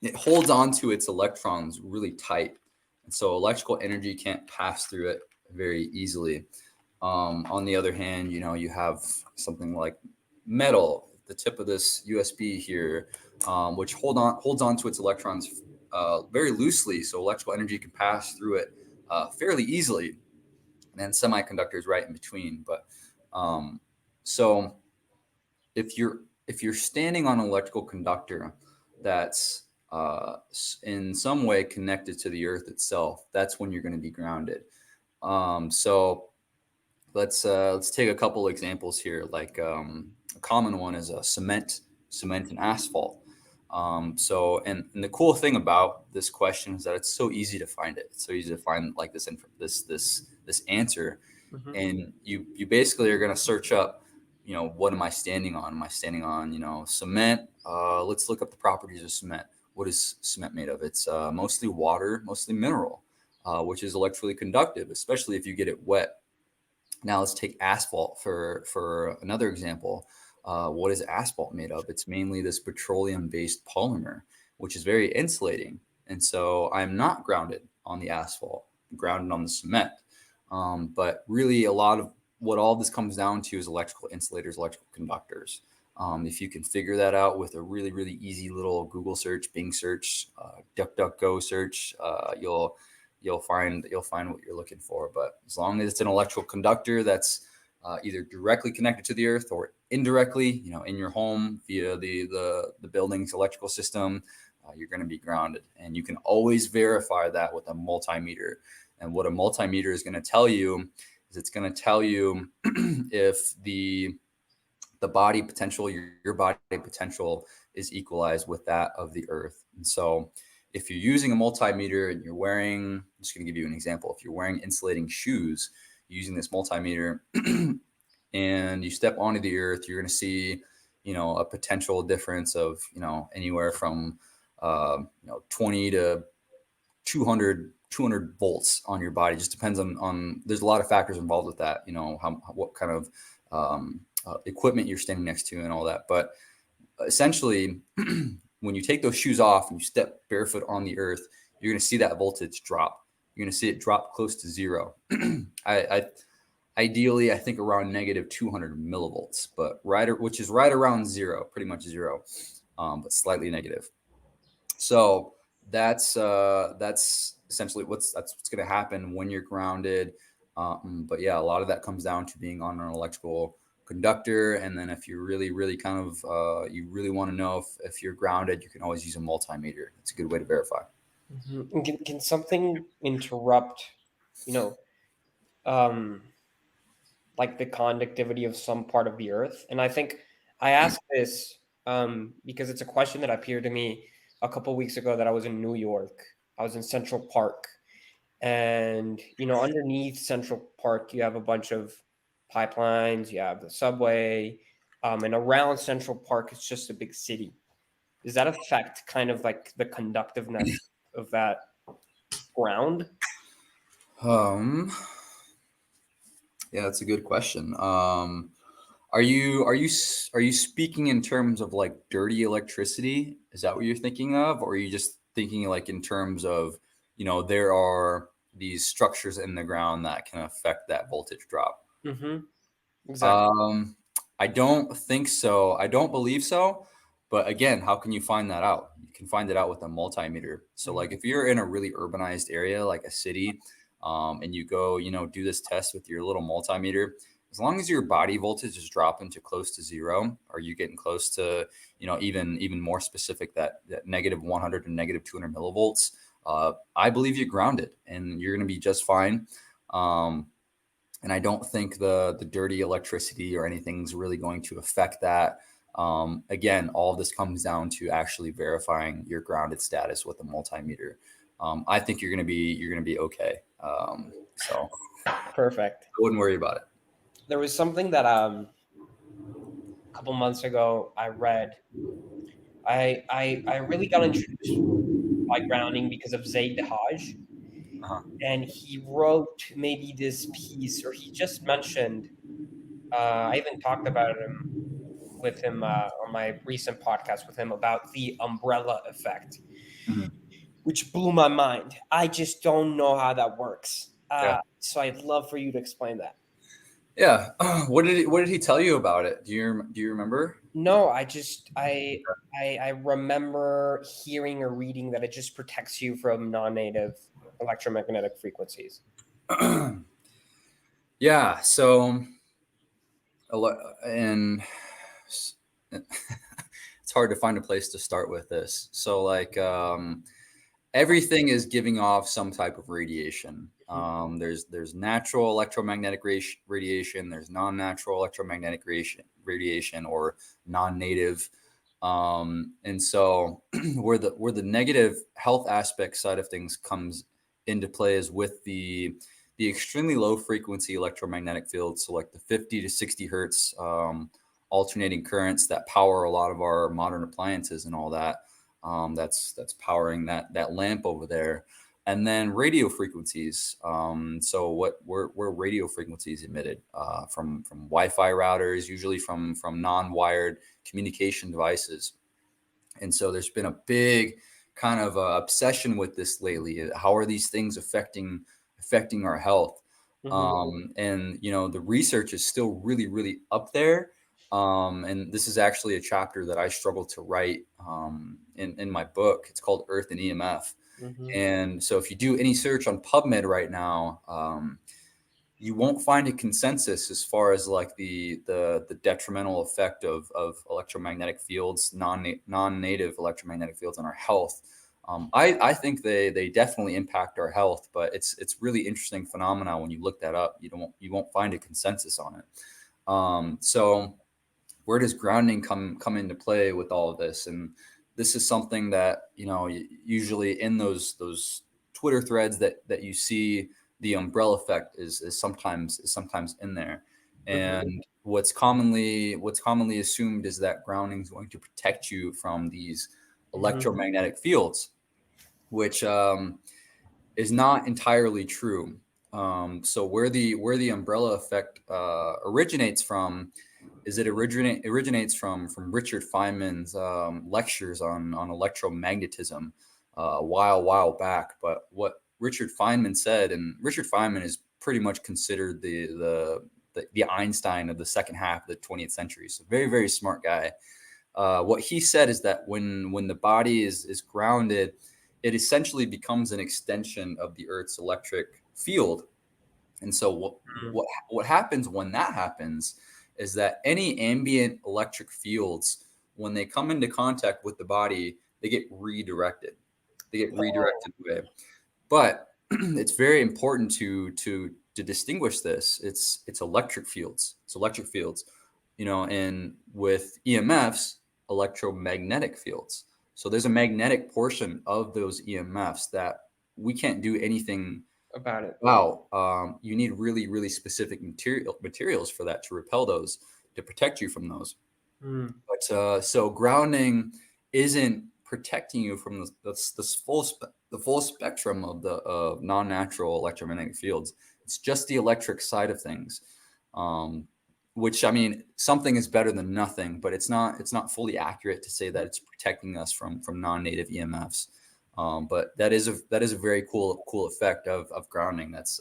it holds onto its electrons really tight, and so electrical energy can't pass through it very easily. On the other hand, you have something like metal, the tip of this USB here, which holds on to its electrons very loosely, so electrical energy can pass through it fairly easily. And then semiconductors right in between. But so if you're standing on an electrical conductor that's in some way connected to the earth itself, that's when you're going to be grounded. So let's take a couple examples here. Like a common one is cement and asphalt. And the cool thing about this question is that it's so easy to find it. It's so easy to find like this answer, Mhm. and you basically are going to search up, what am I standing on? Am I standing on, cement? Let's look up the properties of cement. What is cement made of? It's mostly water, mostly mineral, which is electrically conductive, especially if you get it wet. Now let's take asphalt for another example. What is asphalt made of? It's mainly this petroleum-based polymer, which is very insulating. And so I'm not grounded on the asphalt, I'm grounded on the cement. But really, a lot of what all this comes down to is electrical insulators, electrical conductors. If you can figure that out with a really, really easy little Google search, Bing search, DuckDuckGo search, you'll find what you're looking for. But as long as it's an electrical conductor that's either directly connected to the earth or indirectly, in your home via the building's electrical system, you're going to be grounded. And you can always verify that with a multimeter. And what a multimeter is going to tell you is it's going to tell you if the body potential, your body potential, is equalized with that of the earth. And so if you're using a multimeter and you're wearing, I'm just going to give you an example. If you're wearing insulating shoes using this multimeter and you step onto the earth, you're going to see, a potential difference of, anywhere from, 20 to 200 volts on your body. Just depends on there's a lot of factors involved with that, what kind of equipment you're standing next to and all that. But essentially, when you take those shoes off and you step barefoot on the earth, you're going to see that voltage drop. You're going to see it drop close to zero. Ideally, I think around negative 200 millivolts, but which is right around zero, pretty much zero, but slightly negative. So that's essentially what's going to happen when you're grounded. But yeah, a lot of that comes down to being on an electrical conductor. And then if you really, really kind of you really want to know if you're grounded, you can always use a multimeter. It's a good way to verify. Mhm. And can something interrupt, you know, um, like the conductivity of some part of the earth? And I think I asked this because it's a question that appeared to me a couple weeks ago that I was in New York. I was in Central Park, and underneath Central Park, you have a bunch of pipelines. You have the subway, and around Central Park, it's just a big city. Does that affect kind of like the conductiveness of that ground? Um, yeah, that's a good question. Are you speaking in terms of like dirty electricity? Is that what you're thinking of, or are you just thinking like in terms of, there are these structures in the ground that can affect that voltage drop? Mm-hmm. Exactly. Um, I don't think so. I don't believe so. But again, how can you find that out? You can find it out with a multimeter. So like Mm-hmm. if you're in a really urbanized area like a city, and you go, do this test with your little multimeter, as long as your body voltage is dropping to close to zero, or you getting close to, even more specific, that negative 100 and negative 200 millivolts, I believe you're grounded and you're going to be just fine. Um, and I don't think the dirty electricity or anything's really going to affect that. Again, all of this comes down to actually verifying your grounded status with a multimeter. I think you're gonna be okay. So Perfect. I wouldn't worry about it. There was something that a couple months ago I read. I really got introduced by grounding because of Zaid Haj, Uh-huh. and he wrote maybe this piece, or he just mentioned. I even talked about him with him on my recent podcast with him about the umbrella effect, Mhm. which blew my mind. I just don't know how that works. Yeah. So I'd love for you to explain that. Yeah. What did he tell you about it? Do you remember? No, I remember hearing or reading that it just protects you from non-native electromagnetic frequencies. Yeah. So and it's hard to find a place to start with this. So like everything is giving off some type of radiation. There's natural electromagnetic radiation. There's non-natural electromagnetic radiation or non-native. And so where the negative health aspect side of things comes into play is with the extremely low frequency electromagnetic fields, so like the 50 to 60 hertz alternating currents that power a lot of our modern appliances and all that. That's powering that lamp over there, and then radio frequencies. So where radio frequencies emitted from Wi-Fi routers, usually from non-wired communication devices. And so there's been a big kind of obsession with this lately. How are these things affecting our health? Hmm. And the research is still really, really up there. And this is actually a chapter that I struggled to write in my book. It's called Earth and EMF. Hmm. And so if you do any search on PubMed right now, you won't find a consensus as far as like the detrimental effect of electromagnetic fields, non-native electromagnetic fields on our health. I think they definitely impact our health, but it's really interesting phenomena. When you look that up, you won't find a consensus on it. So where does grounding come into play with all of this? And this is something that usually in those Twitter threads that you see, the umbrella effect is sometimes in there. Hmm. And what's commonly assumed is that grounding is going to protect you from these Hmm. electromagnetic fields, which is not entirely true. So where the umbrella effect originates from is it originates from Richard Feynman's lectures on electromagnetism a while back. But what Richard Feynman said, and Richard Feynman is pretty much considered the Einstein of the second half of the 20th century. So very, very smart guy. What he said is that when the body is grounded, it essentially becomes an extension of the Earth's electric field. And so what happens when that happens is that any ambient electric fields, when they come into contact with the body, they get redirected. They get Oh, redirected away. But it's very important to distinguish this. It's electric fields. It's electric fields, and with EMFs, electromagnetic fields. So there's a magnetic portion of those EMFs that we can't do anything about it. about. You need really, really specific materials for that to repel those, to protect you from those. Mm. But so grounding isn't protecting you from the full spectrum of the non-natural electromagnetic fields. It's just the electric side of things. Um, which I mean, something is better than nothing, but it's not fully accurate to say that it's protecting us from non-native EMFs. But that is a very cool effect of grounding. That's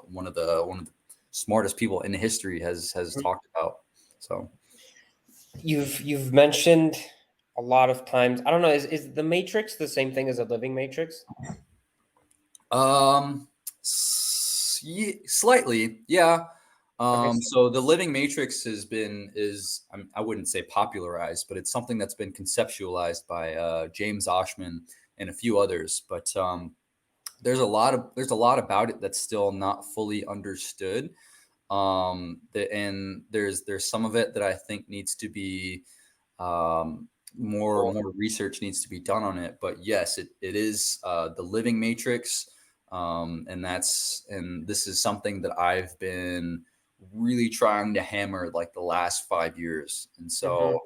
one of the smartest people in history has talked about. So You've mentioned a lot of times. I don't know. Is the Matrix the same thing as a living Matrix? um, slightly, yeah. Okay. So the living matrix I wouldn't say popularized, but it's something that's been conceptualized by James Oshman and a few others. But there's a lot about it that's still not fully understood. And there's some of it that I think needs to be more research needs to be done on it. But yes, it is the living matrix. And this is something that I've been really trying to hammer like the last 5 years. And so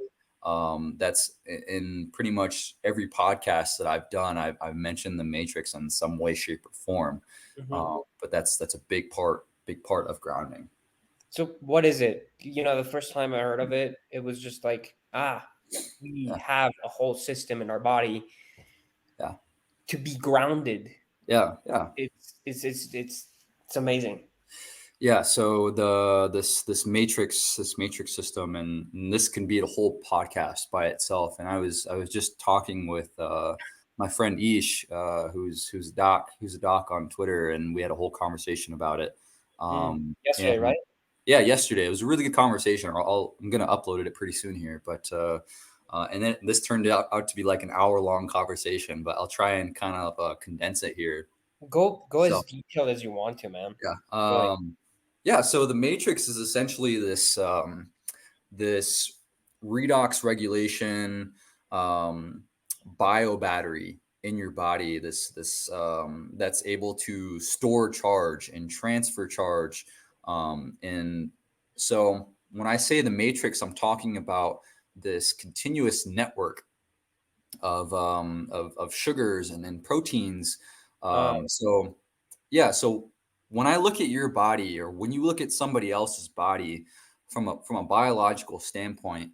that's in pretty much every podcast that I've done. I've mentioned the matrix in some way, shape, or form. But that's a big part of grounding. So what is it? The first time I heard of it, it was just like, we Yeah. have a whole system in our body Yeah. to be grounded. Yeah. Yeah. It's amazing. Yeah, so this matrix system, and this can be a whole podcast by itself. And I was just talking with my friend Ish, who's a doc on Twitter, and we had a whole conversation about it. Yesterday, And right? yeah, yesterday it was a really good conversation. I'm gonna upload it pretty soon here, but and then this turned out to be like an hour-long conversation, but I'll try and kind of condense it here. Go So as detailed as you want to, man. yeah. Really. Yeah, so the matrix is essentially this redox regulation bio battery in your body. That's able to store charge and transfer charge. And so when I say the matrix, I'm talking about this continuous network of sugars and then proteins. So yeah, so when I look at your body, or when you look at somebody else's body from a biological standpoint,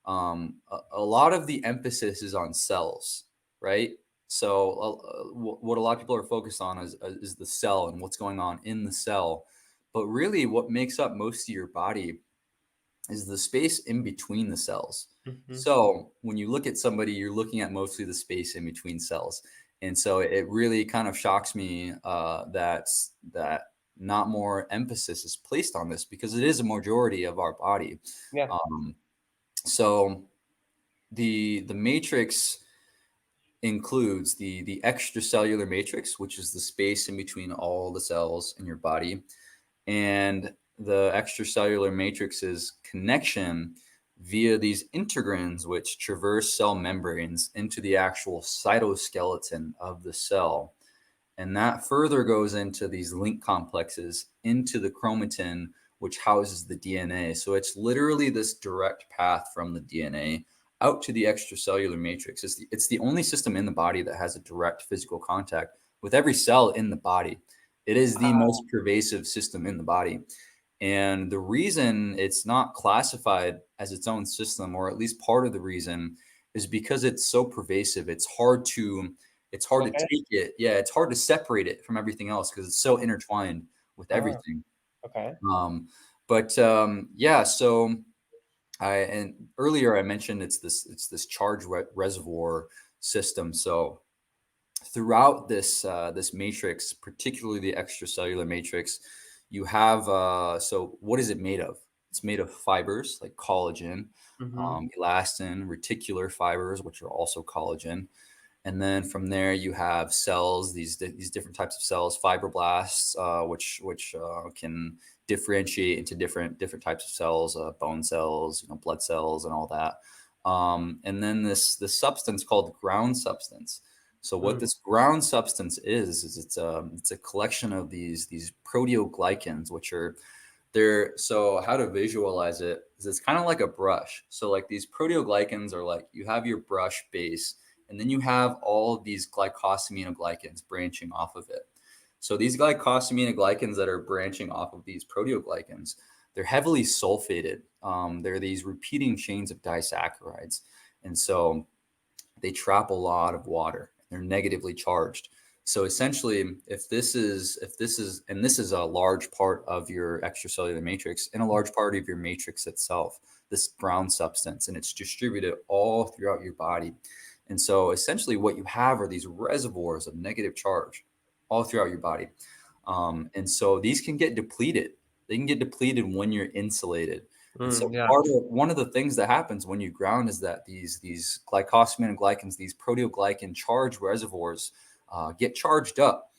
a lot of the emphasis is on cells, right? So what a lot of people are focused on is the cell and what's going on in the cell. But really, what makes up most of your body is the space in between the cells. So when you look at somebody, you're looking at mostly the space in between cells. And so it really kind of shocks me that not more emphasis is placed on this, because it is a majority of our body. Yeah. So the matrix includes the extracellular matrix, which is the space in between all the cells in your body, and the extracellular matrix's connection via these integrins, which traverse cell membranes into the actual cytoskeleton of the cell. And that further goes into these link complexes into the chromatin, which houses the DNA. So it's literally this direct path from the DNA out to the extracellular matrix. It's the only system in the body that has a direct physical contact with every cell in the body. It is the most pervasive system in the body. And the reason it's not classified as its own system, or at least part of the reason, is because it's so pervasive. It's hard to take it. Yeah, it's hard to separate it from everything else because it's so intertwined with everything. Okay. Yeah, so and earlier I mentioned it's this charge reservoir system. So throughout this matrix, particularly the extracellular matrix, you have so what is it made of? It's made of fibers like collagen, elastin, reticular fibers, which are also collagen. And then from there you have cells, these different types of cells, fibroblasts, which can differentiate into different types of cells, bone cells, blood cells, and all that. And then this substance called ground substance. So what this ground substance is it's a collection of these proteoglycans, which are so how to visualize it is it's kind of like a brush. So like these proteoglycans are like, you have your brush base, and then you have all of these glycosaminoglycans branching off of it. So these glycosaminoglycans that are branching off of these proteoglycans, they're heavily sulfated. They're these repeating chains of disaccharides. And so they trap a lot of water. They're negatively charged. So essentially, if this is, and this is a large part of your extracellular matrix and a large part of your matrix itself, this brown substance, and it's distributed all throughout your body. And so essentially what you have are these reservoirs of negative charge all throughout your body. And so these can get depleted. They can get depleted when you're insulated. And so Yeah. one of the things that happens when you ground is that these glycosamine and glycans, these proteoglycan charge reservoirs get charged up.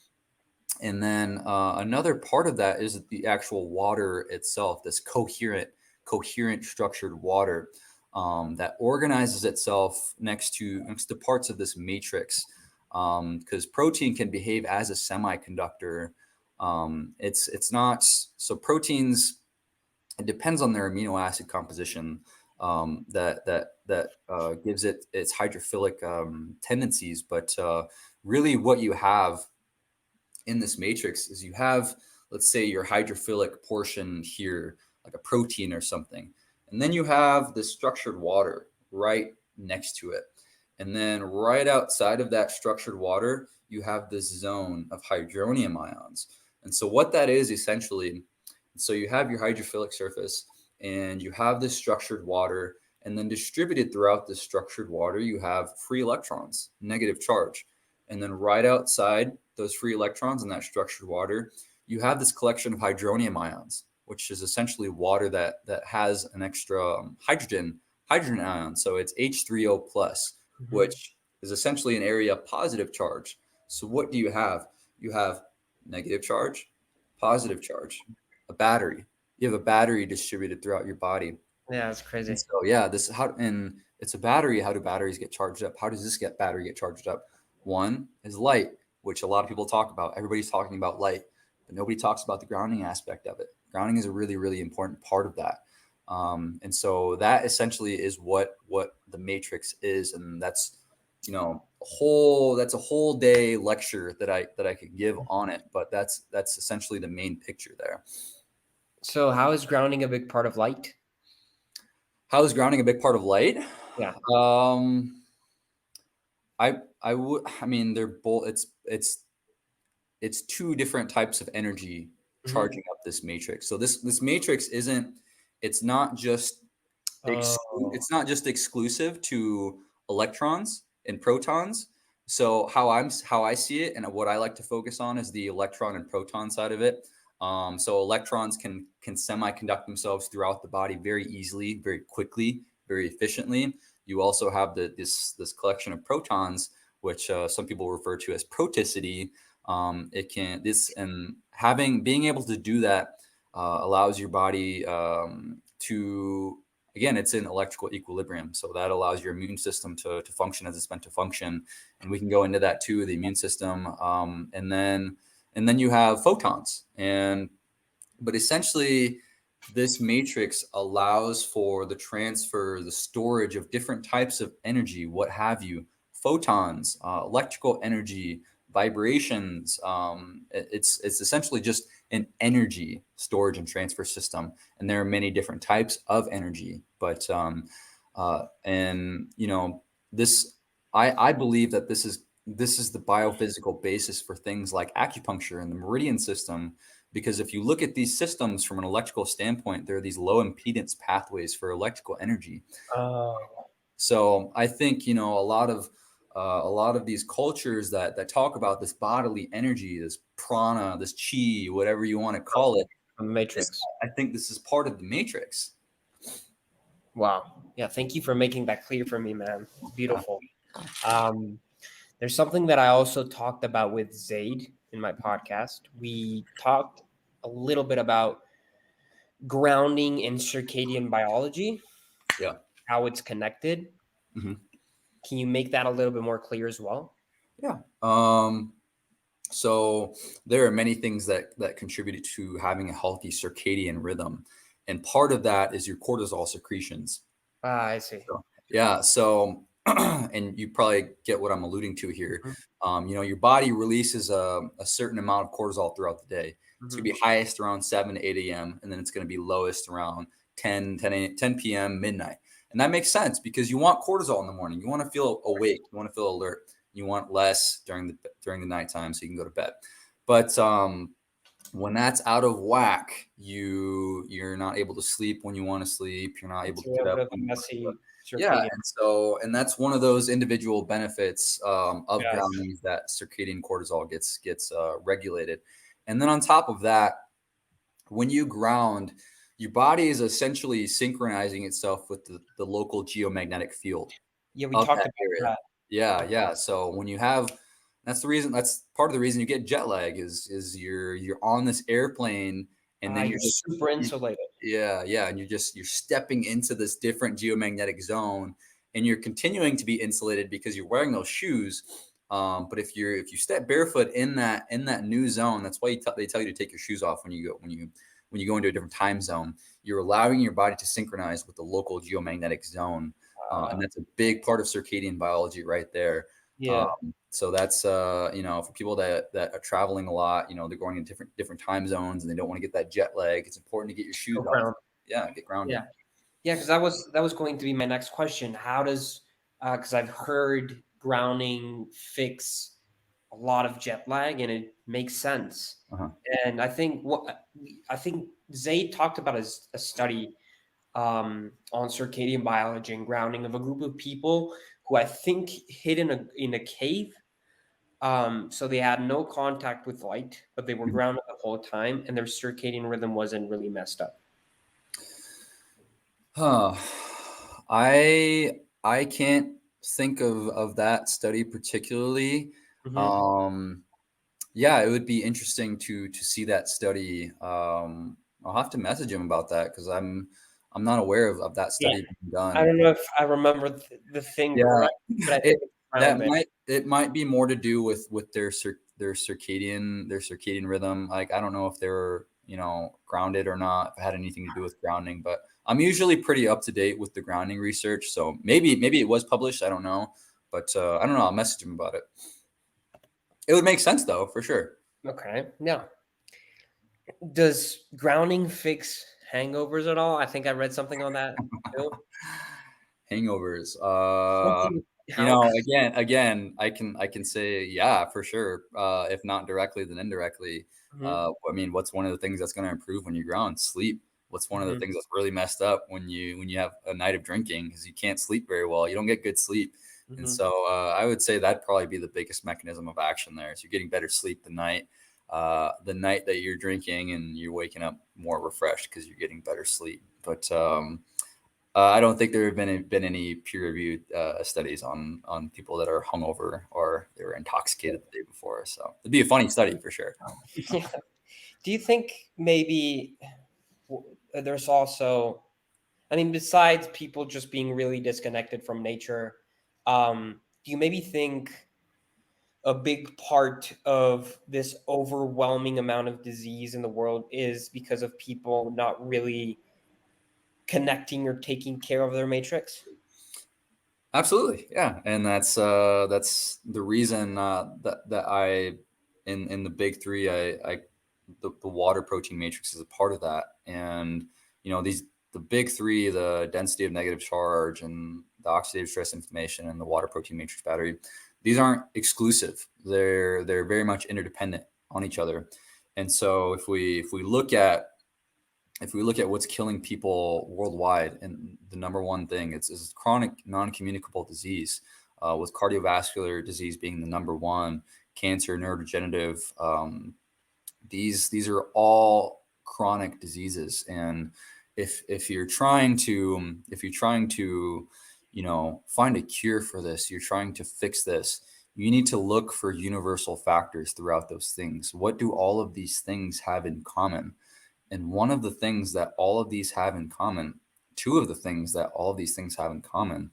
And then another part of that is the actual water itself, this coherent structured water that organizes itself next to parts of this matrix. Because protein can behave as a semiconductor. It's not, so proteins, it depends on their amino acid composition that gives it its hydrophilic tendencies. But really what you have in this matrix is you have, let's say, your hydrophilic portion here, like a protein or something. And then you have this structured water right next to it. And then right outside of that structured water, you have this zone of hydronium ions. And so what that is essentially, so you have your hydrophilic surface and you have this structured water, and then distributed throughout this structured water, you have free electrons, negative charge. And then right outside those free electrons in that structured water, you have this collection of hydronium ions, which is essentially water that has an extra hydrogen ion. So it's H3O plus, which is essentially an area of positive charge. So what do you have? You have negative charge, positive charge, a battery. You have a battery distributed throughout your body. Yeah, that's crazy. And so yeah, this how, and it's a battery. How do batteries get charged up? How does this battery get charged up? One is light, which a lot of people talk about. Everybody's talking about light, but nobody talks about the grounding aspect of it. Grounding is a really, really important part of that. And so that essentially is what the matrix is, and that's a whole day lecture that I could give on it. But that's essentially the main picture there. So how is grounding a big part of light? How is grounding a big part of light? Yeah. I mean, they're both, it's two different types of energy charging up this matrix. So this matrix it's not just it's not just exclusive to electrons and protons. So how I see it and what I like to focus on is the electron and proton side of it. So electrons can semiconduct themselves throughout the body very easily, very quickly, very efficiently. You also have this collection of protons, which some people refer to as proticity. Being able to do that allows your body to, again, it's in electrical equilibrium. So that allows your immune system to function as it's meant to function. And we can go into that too, the immune system. And then you have photons. But essentially, this matrix allows for the transfer, the storage of different types of energy, what have you, photons, electrical energy, vibrations. It's essentially just an energy storage and transfer system. And there are many different types of energy. But I believe that this is the biophysical basis for things like acupuncture and the meridian system. Because if you look at these systems from an electrical standpoint, there are these low impedance pathways for electrical energy. So I think, a lot of these cultures that talk about this bodily energy, this prana, this chi, whatever you want to call it, matrix. I think this is part of the matrix. Wow. Yeah. Thank you for making that clear for me, man. Beautiful. There's something that I also talked about with Zaid in my podcast. We talked a little bit about grounding in circadian biology, how it's connected. Mm-hmm. Can you make that a little bit more clear as well? Yeah. So there are many things that contribute to having a healthy circadian rhythm. And part of that is your cortisol secretions. I see. So and you probably get what I'm alluding to here. Mhm. Your body releases a certain amount of cortisol throughout the day. It's going Mhm. to be highest around 7 to 8 a.m. And then it's going to be lowest around 10 p.m., midnight. And that makes sense because you want cortisol in the morning. You want to feel awake. You want to feel alert. You want less during the nighttime so you can go to bed. But when that's out of whack, you're not able to sleep when you want to sleep. You're not able It's to a get little up bit of when a you want to get up. messy Yeah, circadian. and that's one of those individual benefits of Yes. grounding is that circadian cortisol gets regulated. And then on top of that, when you ground, your body is essentially synchronizing itself with the local geomagnetic field Yeah, we of talked that about area. that. Yeah. So when you have, that's part of the reason you get jet lag is you're on this airplane and then You're super insulated. yeah, and you're stepping into this different geomagnetic zone, and you're continuing to be insulated because you're wearing those shoes. But if you step barefoot in that new zone, that's why they tell you to take your shoes off when you go into a different time zone. You're allowing your body to synchronize with the local geomagnetic zone, and that's a big part of circadian biology right there. Yeah. So that's for people that are traveling a lot, they're going in different time zones and they don't want to get that jet lag. It's important to get your Go shoes off. ground. Yeah, get grounded. Yeah. Yeah, because that was going to be my next question. How does because I've heard grounding fix a lot of jet lag, and it makes sense. Uh-huh. And I think Zay talked about a study on circadian biology and grounding of a group of people who I think hid in a cave. So they had no contact with light, but they were grounded the whole time, and their circadian rhythm wasn't really messed up. Huh. I can't think of that study particularly. Hmm. Um, yeah, it would be interesting to see that study. I'll have to message him about that because I'm not aware of that Yeah, study being I done. don't know if I remember the thing Yeah, correct, but I it think it's around there. it might be more to do with their circadian rhythm. Like I don't know if they were grounded or not, if it had anything to do with grounding. But I'm usually pretty up to date with the grounding research, so maybe it was published. I don't know, but I don't know. I'll message him about it. It would make sense though, for sure. Okay, yeah. Does grounding fix hangovers at all? I think I read something on that too. Hangovers. Something helps. Again, I can say yeah for sure. If not directly, then indirectly. Hmm. I mean, what's one of the things that's going to improve when you ground? Sleep. What's one of the Hmm. things that's really messed up when you have a night of drinking because you can't sleep very well. You don't get good sleep, and Hmm. so I would say that'd probably be the biggest mechanism of action there. So you're getting better sleep the night that you're drinking, and you're waking up more refreshed because you're getting better sleep. But I don't think there have been any peer-reviewed studies on people that are hungover or they were intoxicated the day before. So it'd be a funny study for sure. Yeah. Do you think maybe there's also, I mean, besides people just being really disconnected from nature, do you maybe think a big part of this overwhelming amount of disease in the world is because of people not really connecting or taking care of their matrix? Absolutely, yeah, and that's the reason that I in the big three the water protein matrix is a part of that, and the big three, the density of negative charge and the oxidative stress inflammation and the water protein matrix battery, these aren't exclusive. They're very much interdependent on each other, and so if we look at what's killing people worldwide, and the number one thing is chronic non-communicable disease, with cardiovascular disease being the number one, cancer, neurodegenerative. These are all chronic diseases, and if you're trying to find a cure for this, you're trying to fix this. You need to look for universal factors throughout those things. What do all of these things have in common? And one of the things that all of these have in common, two of the things that all of these things have in common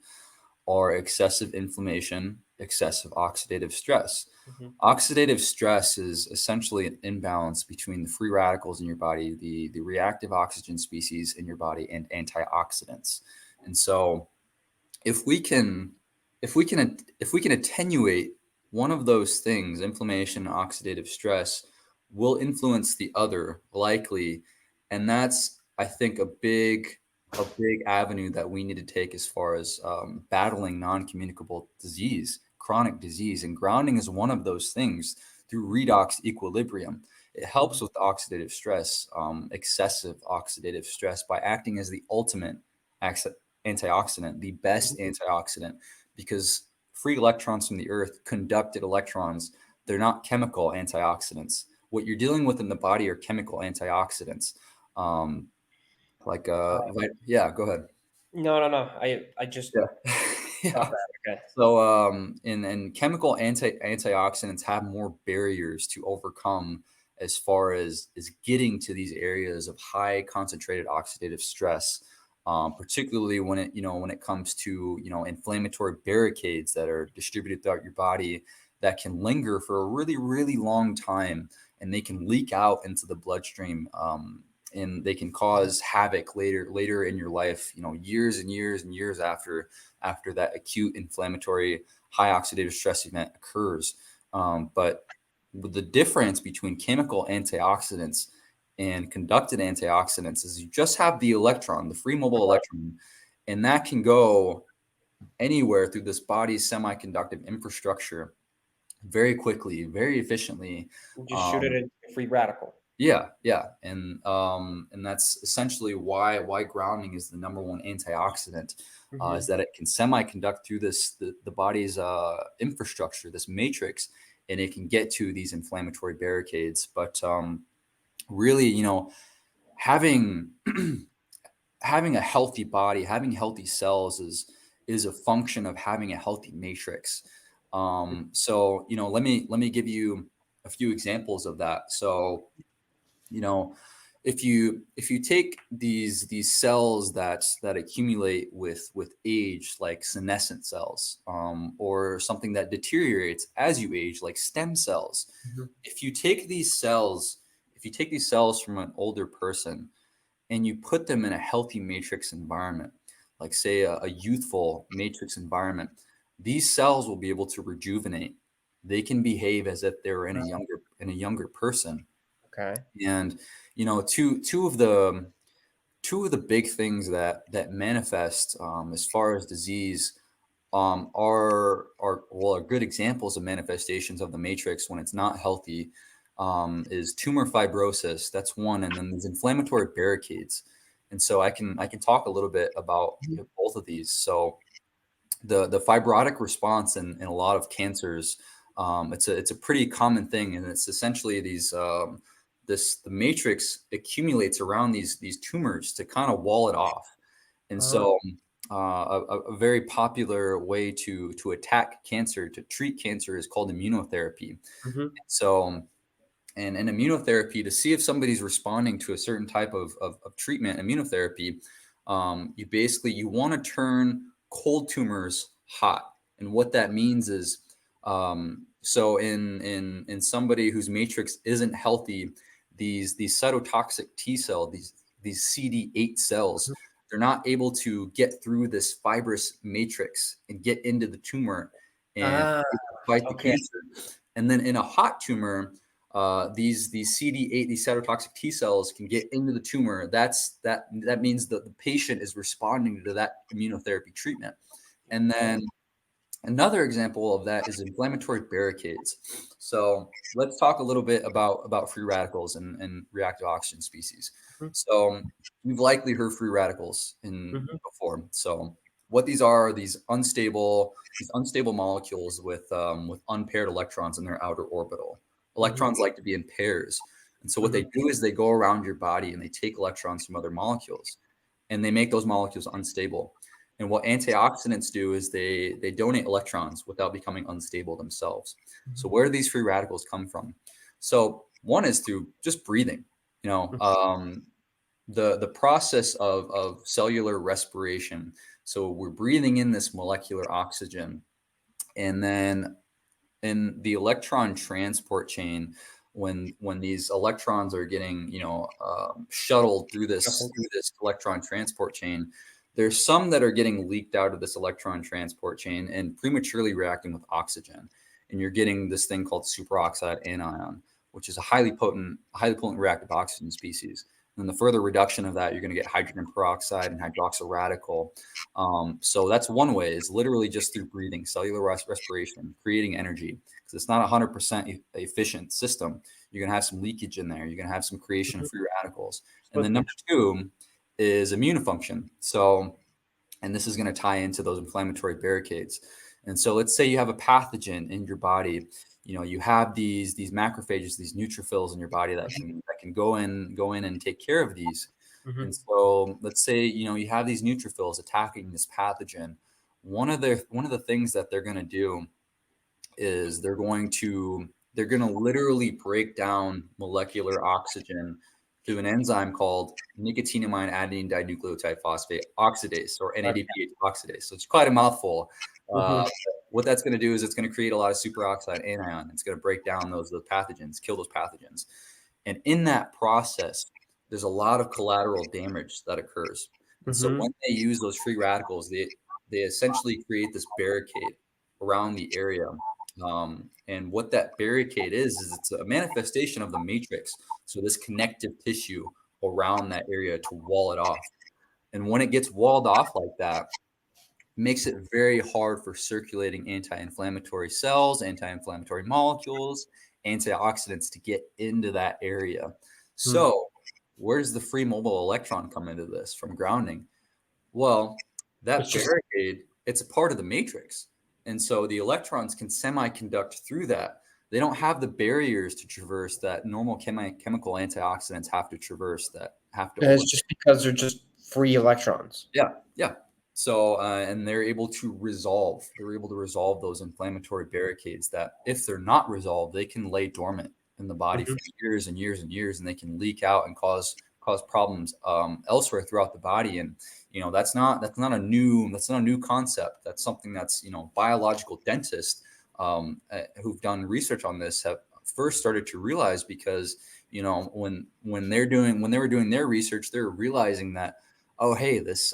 are excessive inflammation, excessive oxidative stress. Mhm. Oxidative stress is essentially an imbalance between the free radicals in your body, the reactive oxygen species in your body, and antioxidants. And so if we can if we can attenuate one of those things, inflammation, oxidative stress, will influence the other likely, and that's, I think, a big avenue that we need to take as far as battling non-communicable disease, chronic disease, and grounding is one of those things through redox equilibrium. It helps with oxidative stress, excessive oxidative stress, by acting as the ultimate antioxidant, the best antioxidant, because free electrons from the earth, conducted electrons, they're not chemical antioxidants. What you're dealing with in the body are chemical antioxidants. Um, yeah, go ahead. No, no, no. I just Yeah. got Yeah. that. Okay. So, and chemical antioxidants have more barriers to overcome as far as getting to these areas of high concentrated oxidative stress, particularly when it comes to inflammatory barricades that are distributed throughout your body that can linger for a really really long time, and they can leak out into the bloodstream. And they can cause havoc later in your life, years and years and years after that acute inflammatory high oxidative stress event occurs. But the difference between chemical antioxidants and conducted antioxidants is you just have the electron, the free mobile electron, and that can go anywhere through this body's semiconductive infrastructure very quickly, very efficiently. You just shoot it Um, into a free radical. yeah, yeah, and that's essentially why grounding is the number one antioxidant, is Hmm. that it can semiconduct through the body's infrastructure, this matrix, and it can get to these inflammatory barricades. But really, having having a healthy body, having healthy cells is a function of having a healthy matrix. So let me give you a few examples of that. So you know if you take these cells that accumulate with age, like senescent cells, or something that deteriorates as you age, like stem cells. Hmm. If you take these cells from an older person and you put them in a healthy matrix environment, like say a youthful matrix environment, these cells will be able to rejuvenate. They can behave as if they were in a younger person. Okay. And two of the big things that manifest, as far as disease, are good examples of manifestations of the matrix when it's not healthy. Is tumor fibrosis. That's one, and then there's inflammatory barricades. And so I can talk a little bit about both of these. So the fibrotic response in a lot of cancers, it's a pretty common thing, and it's essentially the matrix accumulates around these tumors to kind of wall it off. And Uh, so a very popular way to attack cancer, to treat cancer, is called immunotherapy. hmm. So and in immunotherapy, to see if somebody's responding to a certain type of treatment, immunotherapy, you want to turn cold tumors hot. And what that means is, so in somebody whose matrix isn't healthy, these cytotoxic T cell, these CD8 cells, they're not able to get through this fibrous matrix and get into the tumor and Ah, fight the okay. cancer. And then in a hot tumor, these CD8, these cytotoxic T cells, can get into the tumor. That means that the patient is responding to that immunotherapy treatment. And Okay. then another example of that is inflammatory barricades. So let's talk a little bit about free radicals and reactive oxygen species. Mhm, So you've likely heard free radicals in mhm, before. So what these are these unstable molecules with unpaired electrons in their outer orbital. mhm, Electrons like to be in pairs. And so what they mhm, do is they go around your body and they take electrons from other molecules and they make those molecules unstable. And what antioxidants do is they donate electrons without becoming unstable themselves. So mhm, where do these free radicals come from? So one is through just breathing. You know, mhm, the process of cellular respiration. So we're breathing in this molecular oxygen, and then in the electron transport chain, when these electrons are getting shuttled through this shuffle. electron transport chain, There's some that are getting leaked out of this electron transport chain and prematurely reacting with oxygen. And you're getting this thing called superoxide anion, which is a highly potent reactive oxygen species. And the further reduction of that, you're going to get hydrogen peroxide and hydroxyl radical. So that's one way, is literally just through breathing, cellular respiration, creating energy. Because it's not a 100% efficient system. You're going to have some leakage in there. You're going to have some creation of free radicals. And then number two is immune function. So, and this is going to tie into those inflammatory barricades. And so let's say you have a pathogen in your body. You have these macrophages, these neutrophils in your body that can go in and take care of these. And so let's say you have these neutrophils attacking this pathogen. One of the things that they're going to do is they're going to literally break down molecular oxygen through an enzyme called nicotinamide adenine dinucleotide phosphate oxidase, or NADPH oxidase. So it's quite a mouthful. What that's going to do is it's going to create a lot of superoxide anion. It's going to break down those pathogens, kill those pathogens. And in that process, there's a lot of collateral damage that occurs. And so when they use those free radicals, they essentially create this barricade around the area. And what that barricade is it's a manifestation of the matrix. So this connective tissue around that area to wall it off. And when it gets walled off like that, it makes it very hard for circulating anti-inflammatory cells, anti-inflammatory molecules, antioxidants to get into that area. So where does the free mobile electron come into this from grounding? Well, that barricade, it's a part of the matrix. And so the electrons can semiconduct through that. They don't have the barriers to traverse that normal chemical antioxidants have to traverse, that have to. It's just because they're just free electrons. Yeah. So, and they're able to resolve those inflammatory barricades that, if they're not resolved, they can lay dormant in the body for years and years and years, and they can leak out and cause problems elsewhere throughout the body. And that's not a new concept. That's something that's biological dentists who've done research on this have first started to realize, because when they were doing their research, they were realizing that, oh, hey, this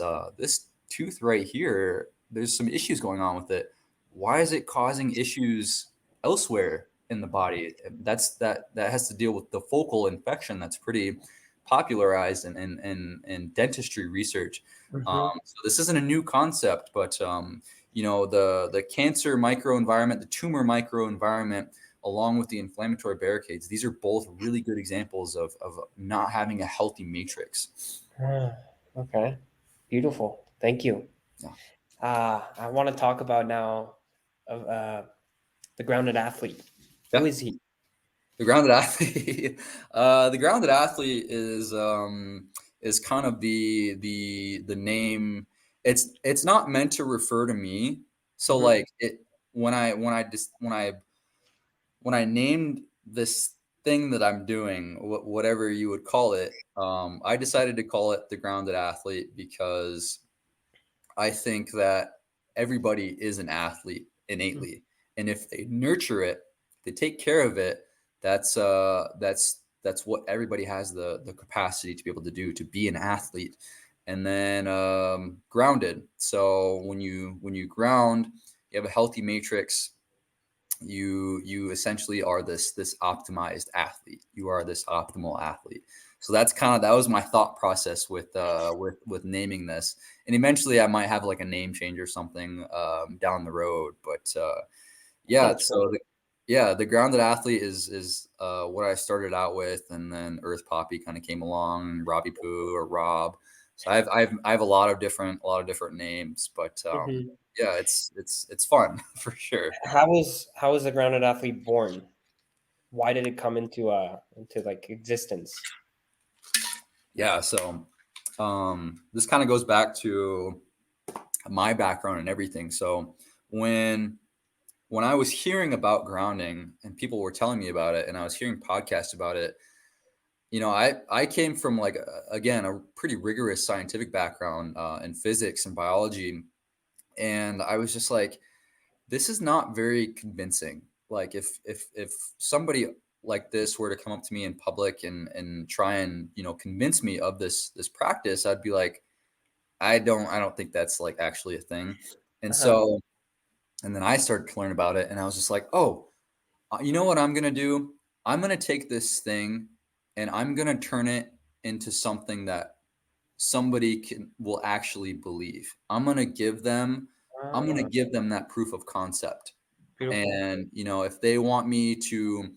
tooth right here, there's some issues going on with it. Why is it causing issues elsewhere in the body? That has to deal with the focal infection that's pretty popularized in dentistry research. So this isn't a new concept, but the cancer microenvironment, the tumor microenvironment, along with the inflammatory barricades, these are both really good examples of not having a healthy matrix. Okay, beautiful. Thank you. Yeah. I want to talk about now the grounded athlete. Who is he? The grounded athlete. The grounded athlete is kind of the name. It's not meant to refer to me. So like when I named this thing that I'm doing, whatever you would call it, I decided to call it the grounded athlete because I think that everybody is an athlete innately, and if they nurture it, they take care of it. That's what everybody has the capacity to be able to do, to be an athlete. And then grounded. So when you ground, you have a healthy matrix. You essentially are this optimized athlete. You are this optimal athlete. So that was my thought process with naming this. And eventually I might have like a name change or something down the road. But yeah, so the grounded athlete is what I started out with, and then Earth Poppy kind of came along, Robbie Poo or Rob. So I have a lot of different names, but yeah, it's fun for sure. How was the grounded athlete born? Why did it come into like existence? Yeah, so this kind of goes back to my background and everything. So when I was hearing about grounding and people were telling me about it, and I was hearing podcasts about it, I came from like again a pretty rigorous scientific background in physics and biology, and I was just like, this is not very convincing. Like if somebody like this were to come up to me in public and try and convince me of this practice, I'd be like, I don't think that's like actually a thing. And Uh-huh. so, and then I started to learn about it, and I was just like, oh, you know what I'm gonna do? I'm gonna take this thing, and I'm gonna turn it into something that somebody will actually believe. I'm gonna Ah, give them that proof of concept. beautiful. And, if they want me to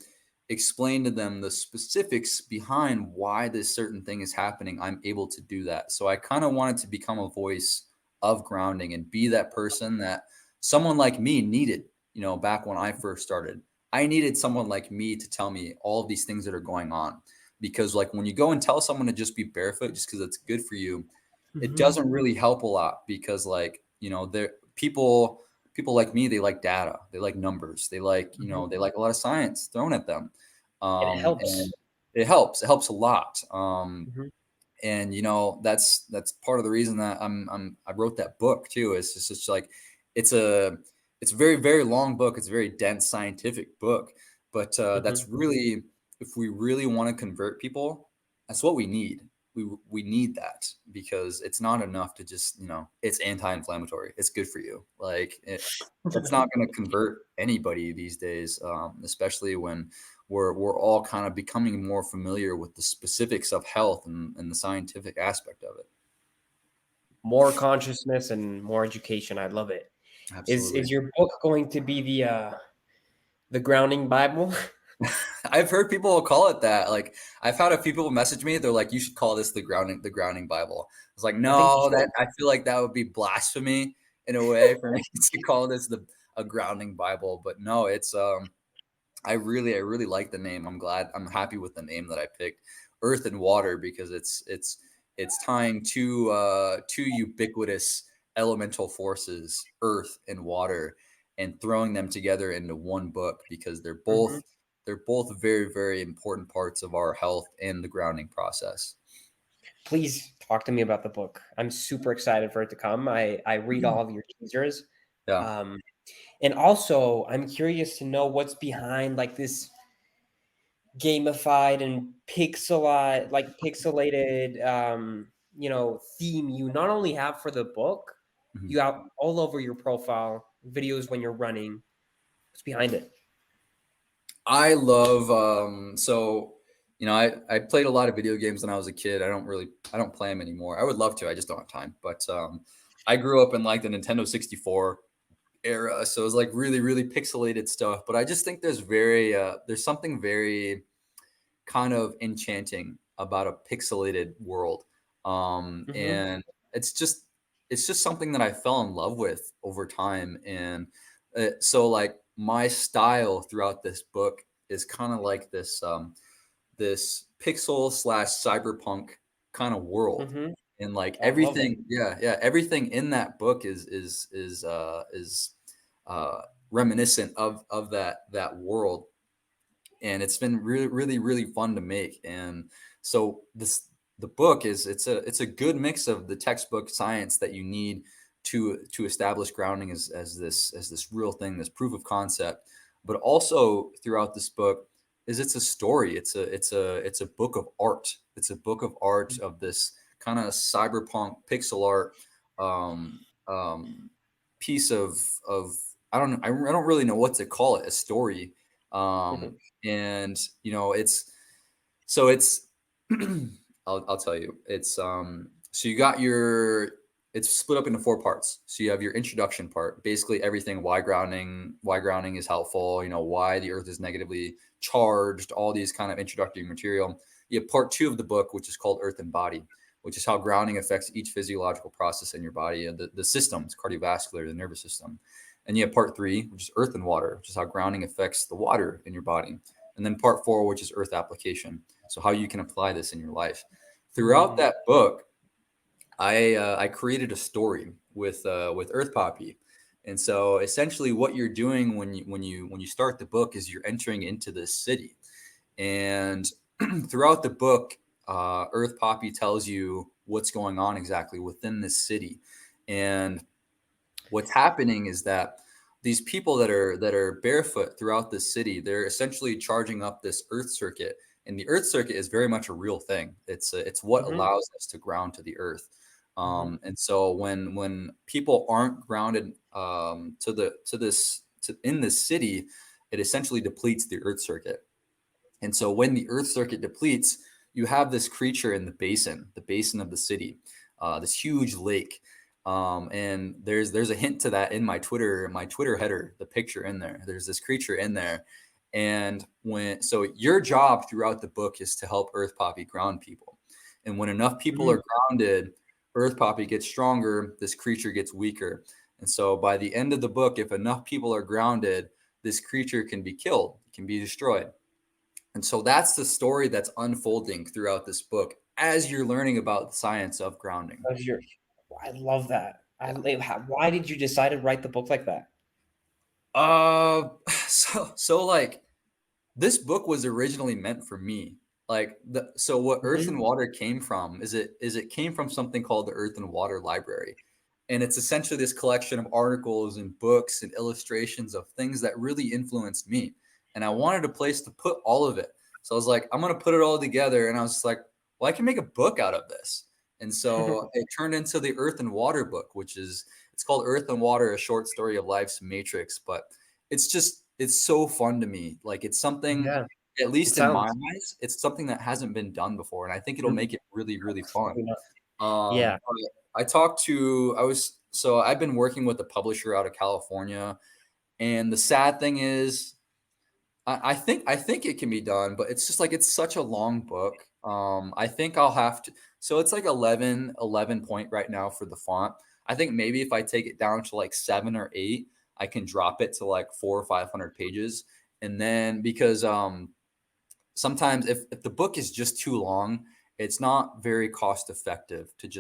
explain to them the specifics behind why this certain thing is happening, I'm able to do that. So I kind of wanted to become a voice of grounding and be that person that someone like me needed, back when I first started. I needed someone like me to tell me all of these things that are going on. Because, like, when you go and tell someone to just be barefoot just because it's good for you, it Mhm. doesn't really help a lot because, like, there people like me, they like data, they like numbers, they like, Mhm. they like a lot of science thrown at them. And it And helps. it helps a lot. Mhm. And that's part of the reason that I wrote that book too. It's just like it's a it's a very, very long book. It's a very dense scientific book, but Mhm. that's really, if we really want to convert people, that's what we need. We need that because it's not enough to just, it's anti-inflammatory, it's good for you. Like, that's not going to convert anybody these days, especially when we're all kind of becoming more familiar with the specifics of health and the scientific aspect of it. More consciousness and more education. I love it. Is Absolutely. your book going to be the grounding Bible? I've heard people call it that. Like, I've had a few people message me. They're like, "You should call this the grounding Bible." I was like, I think you "No, that should. I feel like that would be blasphemy in a way for me to call this a grounding Bible." But no, it's I really like the name. I'm happy with the name that I picked, Earth and Water, because it's tying two ubiquitous elemental forces, Earth and Water, and throwing them together into one book because they're Mhm. both they're both very, very important parts of our health and the grounding process. Please talk to me about the book. I'm super excited for it to come. I read all of your teasers. Yeah. Um, and also, I'm curious to know what's behind like this gamified and pixelated theme you not only have for the book, Mhm. you have all over your profile, videos when you're running. What's behind it? I love so I played a lot of video games when I was a kid. I don't play them anymore. I would love to, I just don't have time. But I grew up in like the Nintendo 64 era, so it was like really, really pixelated stuff. But I just think there's something very kind of enchanting about a pixelated world. Mhm, And it's just it's just something that I fell in love with over time. And so, like, my style throughout this book is kind of like this pixel slash cyberpunk kind of world. mhm. And like I love it. everything, yeah, yeah, everything in that book is uh reminiscent of that world. And it's been really, really, really fun to make. And so the book it's a good mix of the textbook science that you need to establish grounding as this real thing, this proof of concept. But also throughout this book is it's a story. It's a book of art. It's a book of art of this kind of cyberpunk pixel art, um, um, piece of I don't really know what to call it, a story. Mhm, um, and it's I'll tell you, so you got your it's split up into four parts. So you have your introduction part, basically everything, why grounding is helpful, why the earth is negatively charged, all these kind of introductory material. You have part two of the book, which is called Earth and Body, which is how grounding affects each physiological process in your body and the systems, cardiovascular, the nervous system. And you have part three, which is Earth and Water, which is how grounding affects the water in your body. And then part four, which is Earth application. So how you can apply this in your life. Throughout mm, that book, I created a story with Earth Poppy. And so essentially what you're doing when you start the book is you're entering into this city. And throughout the book, Earth Poppy tells you what's going on exactly within this city. And what's happening is that these people that are barefoot throughout the city, they're essentially charging up this earth circuit. And the earth circuit is very much a real thing. It's what mhm. allows us to ground to the earth. And so when people aren't grounded in this city, it essentially depletes the earth circuit. And so when the earth circuit depletes, you have this creature in the basin of the city, this huge lake. And there's a hint to that in my Twitter header, the picture in there. There's this creature in there. And so your job throughout the book is to help Earth Poppy ground people. And when enough people are grounded, Earth Poppy gets stronger, this creature gets weaker. And so by the end of the book, if enough people are grounded, this creature can be killed, it can be destroyed. And so that's the story that's unfolding throughout this book as you're learning about the science of grounding. I love that. Why did you decide to write the book like that? So like this book was originally meant for me. Like so what Earth and Water came from is it came from something called the Earth and Water Library. And it's essentially this collection of articles and books and illustrations of things that really influenced me. And I wanted a place to put all of it. So I was like, I'm going to put it all together. And I was just like, well, I can make a book out of this. And so it turned into the Earth and Water book, it's called Earth and Water, a short story of life's matrix. But it's so fun to me. Like it's something, at least in my eyes, it's something that hasn't been done before. And I think it'll make it really, really fun. Yeah. I've been working with a publisher out of California. And the sad thing is, I think it can be done, but it's just like it's such a long book. I think I'll have to. So it's like 11 point right now for the font. I think maybe if I take it down to like 7 or 8, I can drop it to like 400 or 500 pages. And then because sometimes if the book is just too long, it's not very cost effective to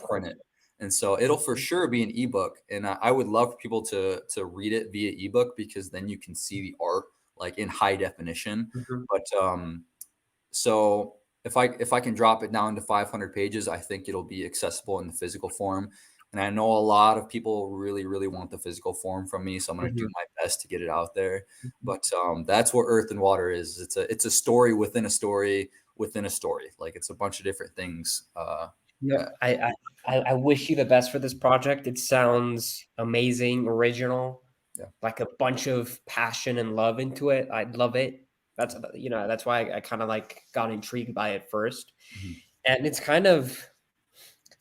print it. And so it'll for sure be an ebook. And I would love for people to read it via ebook because then you can see the art like in high definition. But so if I can drop it down to 500 pages, I think it'll be accessible in the physical form. And I know a lot of people really, really want the physical form from me, so I'm going to do my best to get it out there. But that's what Earth and Water is. It's a story within a story within a story. Like it's a bunch of different things. I wish you the best for this project. It sounds amazing, original, like a bunch of passion and love into it. I'd love it. That's why I kind of like got intrigued by it first. And it's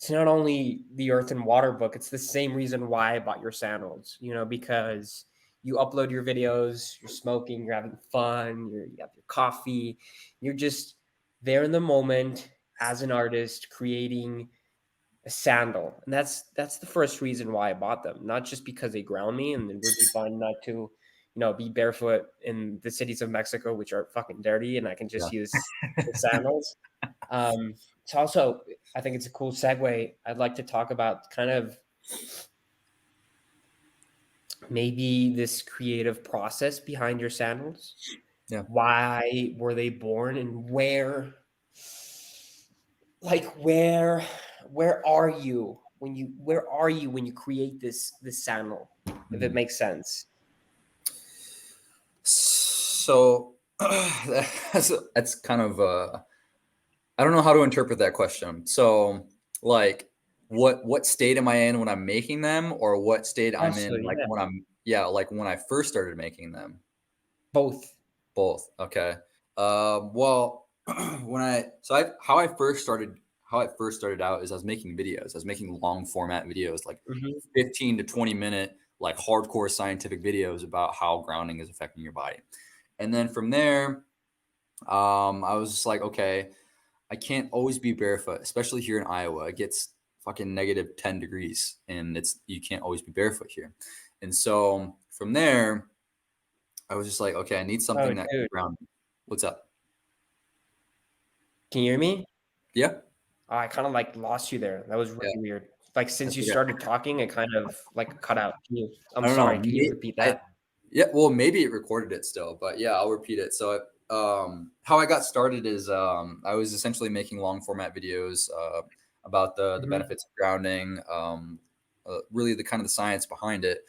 not only the Earth and Water book, it's the same reason why I bought your sandals, because you upload your videos, you're smoking, you're having fun, you have your coffee, you're just there in the moment as an artist creating a sandal. And that's the first reason why I bought them, not just because they ground me and it would be fun not to, be barefoot in the cities of Mexico, which are fucking dirty, and I can just use the sandals. It's also, I think it's a cool segue. I'd like to talk about kind of maybe this creative process behind your sandals. Yeah. Why were they born and where are you when you create this sandal, if it makes sense? So that's kind of I don't know how to interpret that question. So like what state am I in when I'm making them, or what state I'm in like when I first started making them? Both. Okay. Well, how I first started out is I was making videos. I was making long format videos, like 15 to 20 minute, like hardcore scientific videos about how grounding is affecting your body. And then from there, I was just like, okay, I can't always be barefoot, especially here in Iowa. It gets fucking negative 10 degrees and you can't always be barefoot here. And so from there, I was just like, okay, I need something that can ground me. What's up? Can you hear me? Yeah. Oh, I kind of like lost you there. That was really weird. Like since you started talking, it kind of like cut out. I'm sorry. Can you repeat that? Well, maybe it recorded it still, but yeah, I'll repeat it. So how I got started is I was essentially making long format videos about the benefits of grounding, really the kind of the science behind it.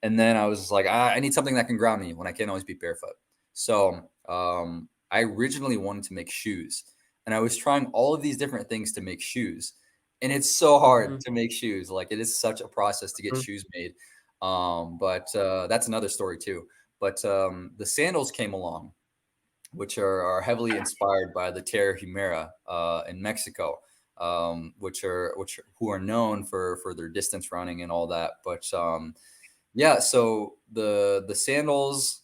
And then I was just like, I need something that can ground me when I can't always be barefoot. So I originally wanted to make shoes, and I was trying all of these different things to make shoes. and it's so Mhm, hard to make shoes. Like it is such a process to get mhm, shoes made. But that's another story too. But the sandals came along, which are heavily inspired by the Terra Humera in Mexico, who are known for their distance running and all that. But yeah, so the sandals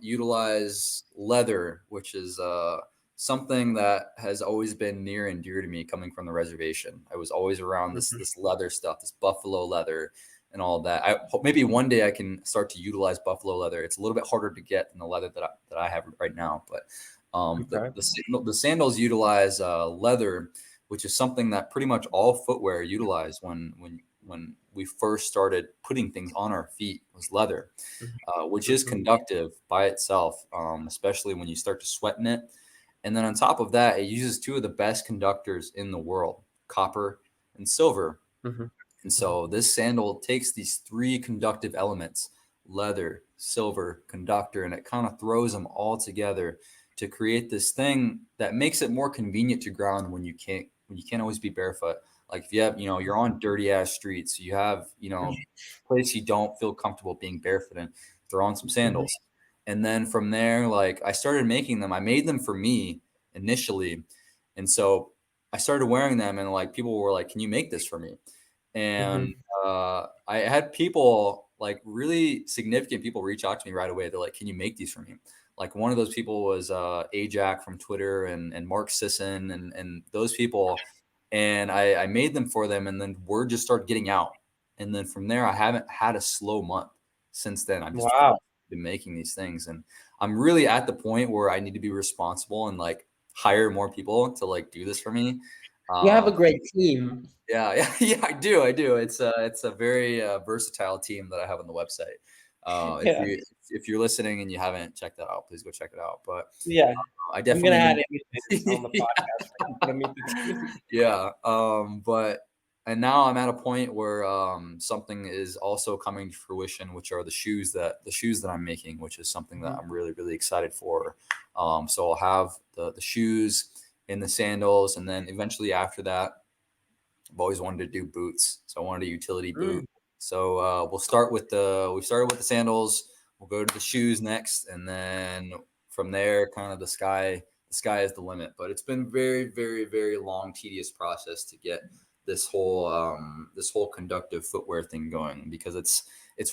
utilize leather, which is something that has always been near and dear to me coming from the reservation. I was always around mhm, this leather stuff, this buffalo leather and all that. I hope maybe one day I can start to utilize buffalo leather. It's a little bit harder to get than the leather that I have right now, but okay. the sandals utilize leather, which is something that pretty much all footwear utilize when we first started putting things on our feet was leather, Mhm, which is mhm, conductive by itself, especially when you start to sweat in it. And then on top of that, it uses two of the best conductors in the world, copper and silver. mhm, And mhm, so this sandal takes these three conductive elements, leather, silver, conductor, and it kind of throws them all together to create this thing that makes it more convenient to ground when you can't always be barefoot. Like if you have, you're on dirty ass streets, you have, place you don't feel comfortable being barefoot in, throw on some mhm, sandals. And then from there, like I started making them. I made them for me initially. And so I started wearing them and like people were like, "Can you make this for me?" mhm. And I had people, like really significant people, reach out to me right away. They're like, "Can you make these for me?" Like one of those people was Ajax from Twitter and Mark Sisson and those people. And I made them for them, and then word just started getting out. And then from there, I haven't had a slow month since then. I've just Wow. been making these things, and I'm really at the point where I need to be responsible and like hire more people to like do this for me. You have a Um, great team. yeah, yeah, yeah, I do. It's a very versatile team that I have on the website. Yeah, If you're listening and you haven't checked that out, please go check it out. But yeah. I I'm gonna definitely add need. images on the podcast for people to meet the team. Yeah. But and now I'm at a point where something is also coming to fruition, which are the shoes that I'm making, which is something that Mhm, I'm really, really excited for. So I'll have the shoes and the sandals, and then eventually after that, I've always wanted to do boots. So I wanted a utility boot. mm. So we started with the sandals. We'll go to the shoes next, and then from there, kind of the sky is the limit. But it's been very, very, very long, tedious process to get this whole conductive footwear thing going, because it's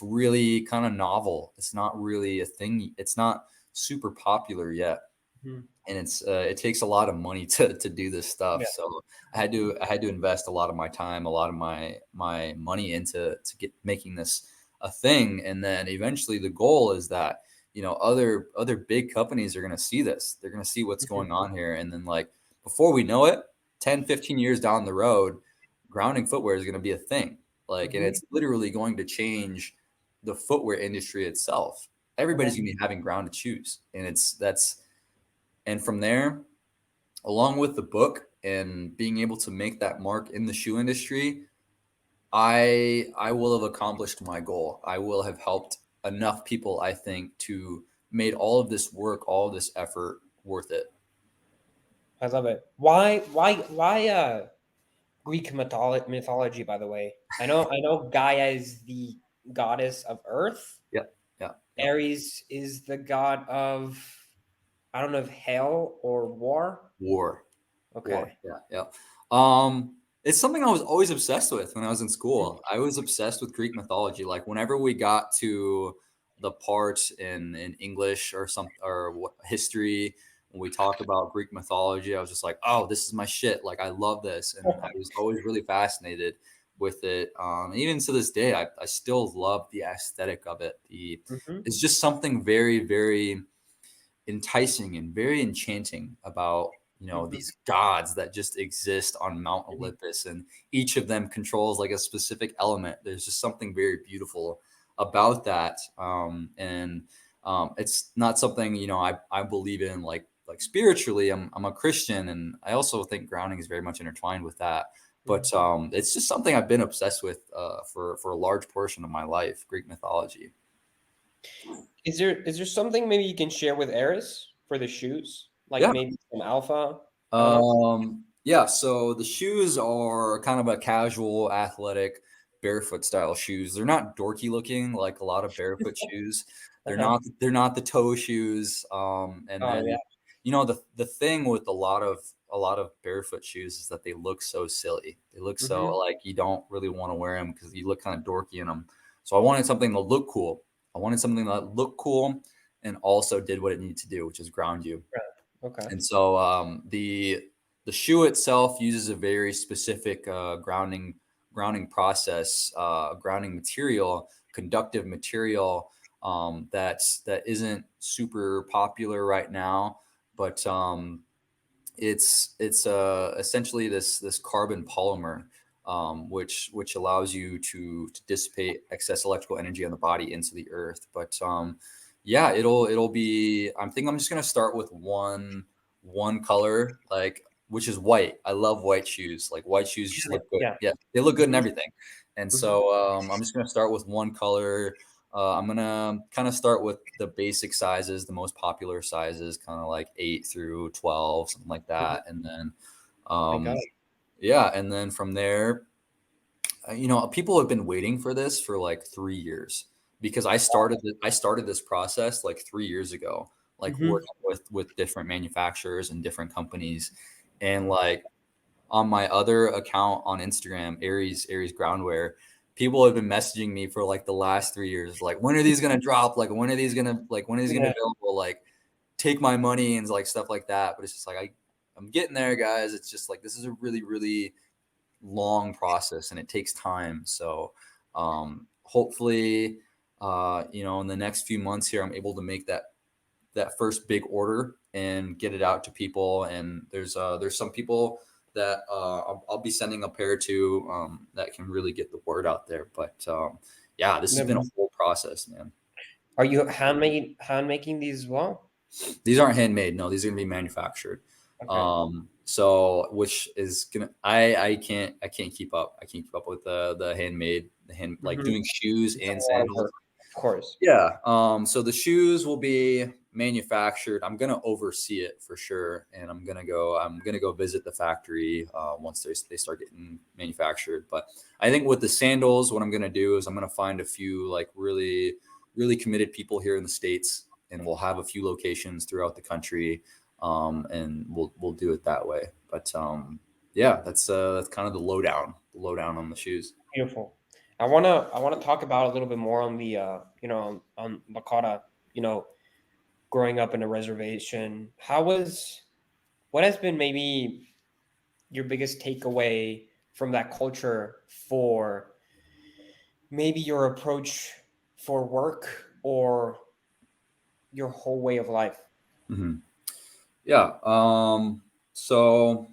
really kind of novel. It's not really a thing. It's not super popular yet, Mhm. and it takes a lot of money to do this stuff. Yeah. So I had to invest a lot of my time, a lot of my money into to get making this a thing. And then eventually the goal is that other big companies are going to see this. They're going to see what's Mhm, going on here, and then like before we know it, 10-15 years down the road, grounding footwear is going to be a thing. Like, and mhm. it's literally going to change the footwear industry itself. Everybody's Okay. going to be having grounded shoes, and it's that's and from there, along with the book and being able to make that mark in the shoe industry, I will have accomplished my goal. I will have helped enough people, I think, to made all of this work, all of this effort worth it. I love it. Why Greek mythology, by the way? I know Gaia is the goddess of earth. Yep. Yeah. Yeah. Ares is the god of, I don't know if hail or war. War. War. Okay. Yeah. Yeah. It's something I was always obsessed with when I was in Mhm. school. I was obsessed with Greek mythology. Like whenever we got to the part in English or history, when we talked about Greek mythology, I was just like, oh, this is my shit. Like I love this, and I was always really fascinated with it. Even to this day, I still love the aesthetic of it. Mhm, It's just something very, very enticing and very enchanting about mhm, these gods that just exist on Mount mhm, Olympus, and each of them controls like a specific element. There's just something very beautiful about that, and it's not something I believe in like spiritually. I'm a Christian, and I also think grounding is very much intertwined with that. mhm. But it's just something I've been obsessed with for a large portion of my life. Greek mythology. Is there something maybe you can share with Eris for the shoes? Like Yeah. maybe some alpha? I don't know. Um, Yeah, so the shoes are kind of a casual, athletic, barefoot style shoes. They're not dorky looking like a lot of barefoot shoes. Uh-huh. They're not the toe shoes. And Oh yeah. then the thing with a lot of barefoot shoes is that they look so silly. They look so Mm-hmm. like you don't really want to wear them because you look kind of dorky in them. So I wanted something to look cool. I wanted something that looked cool and also did what it needed to do, which is ground you. Okay. And so the shoe itself uses a very specific grounding process, grounding material, conductive material that isn't super popular right now, but it's essentially this carbon polymer, which allows you to dissipate excess electrical energy on the body into the earth. But yeah, it'll be. I'm just gonna start with one color, like which is white. I love white shoes. Like white shoes just look good. Yeah. Yeah, they look good in Mm-hmm. everything. And Mm-hmm. so I'm just gonna start with one color. I'm gonna kind of start with the basic sizes, the most popular sizes, kind of like 8 through 12, something like Mm-hmm. that. And then, Thank God. um, yeah, and then from there, people have been waiting for this for like 3 years because I started this process like 3 years ago, like Mm-hmm. working with different manufacturers and different companies, and like on my other account on Instagram, Aries Groundwear, people have been messaging me for like the last 3 years. Like, when are these gonna drop? Like, when are these gonna Yeah. be available? Like, take my money and like stuff like that. But it's just like I'm getting there, guys. It's just like this is a really, really long process and it takes time. So hopefully, in the next few months here, I'm able to make that first big order and get it out to people. And there's some people that I'll be sending a pair to that can really get the word out there. But yeah, this has been a Um, whole process, man. Are you hand making these as well? These aren't handmade. No, these are gonna be manufactured. Okay. So which is gonna I can't keep up. I can't keep up with the handmade the hand like Mm-hmm. doing shoes It's and a lot of sandals. work, of course. Yeah. So the shoes will be manufactured. I'm gonna oversee it for sure, and I'm gonna go visit the factory once they start getting manufactured. But I think with the sandals, what I'm gonna do is I'm gonna find a few like really really committed people here in the States, and we'll have a few locations throughout the country, and we'll do it that way. But yeah, that's kind of the lowdown on the shoes. Beautiful. I wanna talk about a little bit more on the on Lakota, you know, growing up in a reservation. What has been maybe your biggest takeaway from that culture for maybe your approach for work or your whole way of life? Hmm. Yeah. So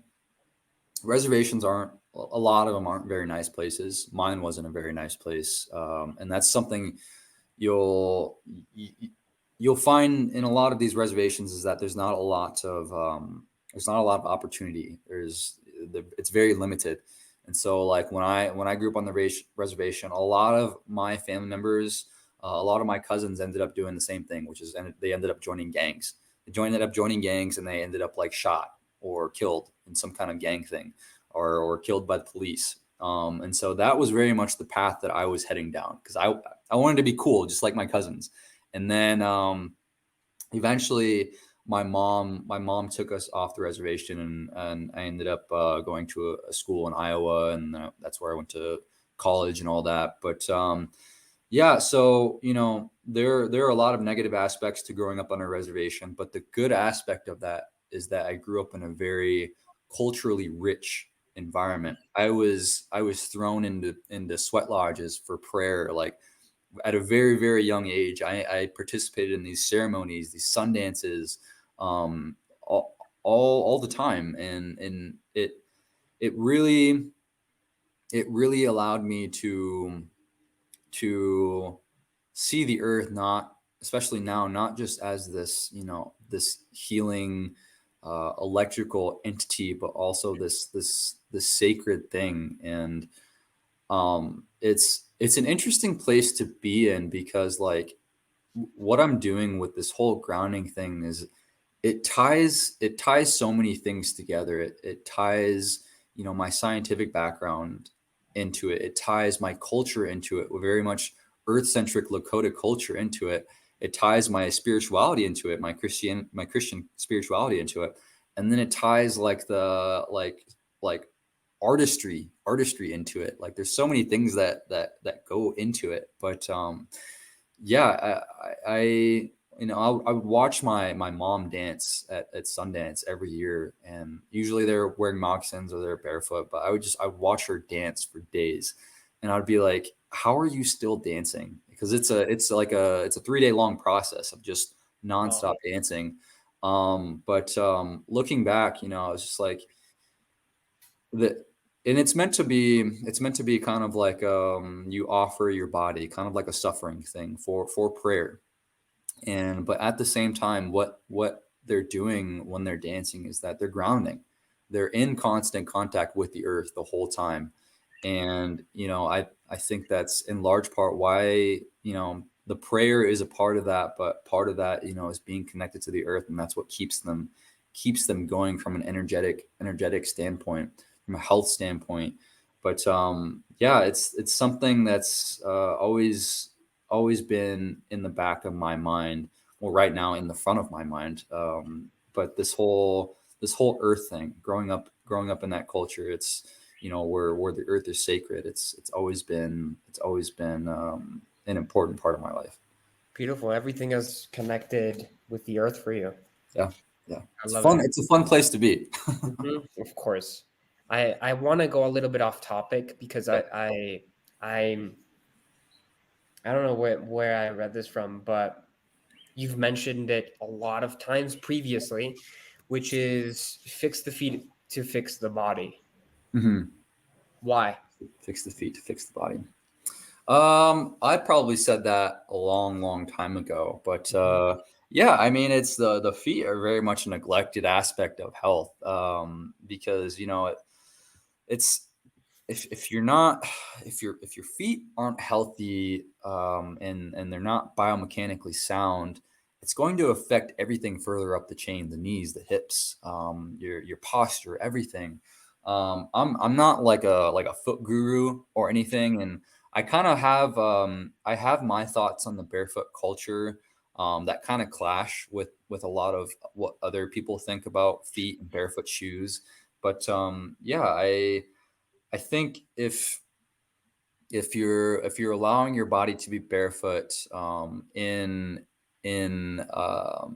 reservations aren't a lot of them aren't very nice places. Mine wasn't a very nice place, and that's something you'll y- you'll find in a lot of these reservations is that there's not a lot of opportunity. It's very limited, and so like when I grew up on the reservation, a lot of my family members, a lot of my cousins ended up doing the same thing, which is and they ended up joining gangs. Ended up joining gangs, and they ended up like shot or killed in some kind of gang thing, or killed by the police. And so that was very much the path that I was heading down because I wanted to be cool, just like my cousins. And then eventually, my mom took us off the reservation, and I ended up going to a school in Iowa, and that's where I went to college and all that. But yeah, so there are a lot of negative aspects to growing up on a reservation, but the good aspect of that is that I grew up in a very culturally rich environment. I was thrown into sweat lodges for prayer, like at a very very young age. I participated in these ceremonies, these sun dances, um, all the time, and it really it really allowed me to see the earth, not especially now, not just as this this healing electrical entity, but also this sacred thing. And it's an interesting place to be in because like what I'm doing with this whole grounding thing it ties so many things together. It ties, my scientific background into it. It ties my culture into it. We're very much earth-centric Lakota culture into it. It ties my spirituality into it, my Christian spirituality into it. And then it ties like artistry into it. Like there's so many things that go into it. But yeah, I would watch my mom dance at Sundance every year, and usually they're wearing moccasins or they're barefoot. But I would watch her dance for days, and I'd be like, "How are you still dancing?" Because it's a 3 day long process of just Wow. nonstop dancing. But looking back, I was just like the and it's meant to be kind of like you offer your body kind of like a suffering thing for prayer. And but at the same time, what they're doing when they're dancing is that they're grounding. They're in constant contact with the earth the whole time. And I think that's in large part why the prayer is a part of that, but part of that is being connected to the earth, and that's what keeps them going from an energetic standpoint, from a health standpoint. But yeah, it's something that's always been in the back of my mind. Well, right now in the front of my mind. But this whole earth thing, growing up in that culture, it's where the earth is sacred. It's always been an important part of my life. Beautiful. Everything is connected with the earth for you. Yeah, yeah. I It's love fun. it. It's a fun place to be. Of course. I want to go a little bit off topic because Yeah. I'm I don't know where I read this from, but you've mentioned it a lot of times previously, which is fix the feet to fix the body. Mhm. Why? Fix the feet to fix the body. I probably said that a long, long time ago, but Mhm. yeah, I mean, it's the feet are very much a neglected aspect of health, because it's if you're not if your feet aren't healthy, and they're not biomechanically sound, it's going to affect everything further up the chain: the knees, the hips, your posture, everything. I'm not like a foot guru or anything, and I kind of have my thoughts on the barefoot culture, that kind of clash with a lot of what other people think about feet and barefoot shoes. But yeah, I think if you're allowing your body to be barefoot, in a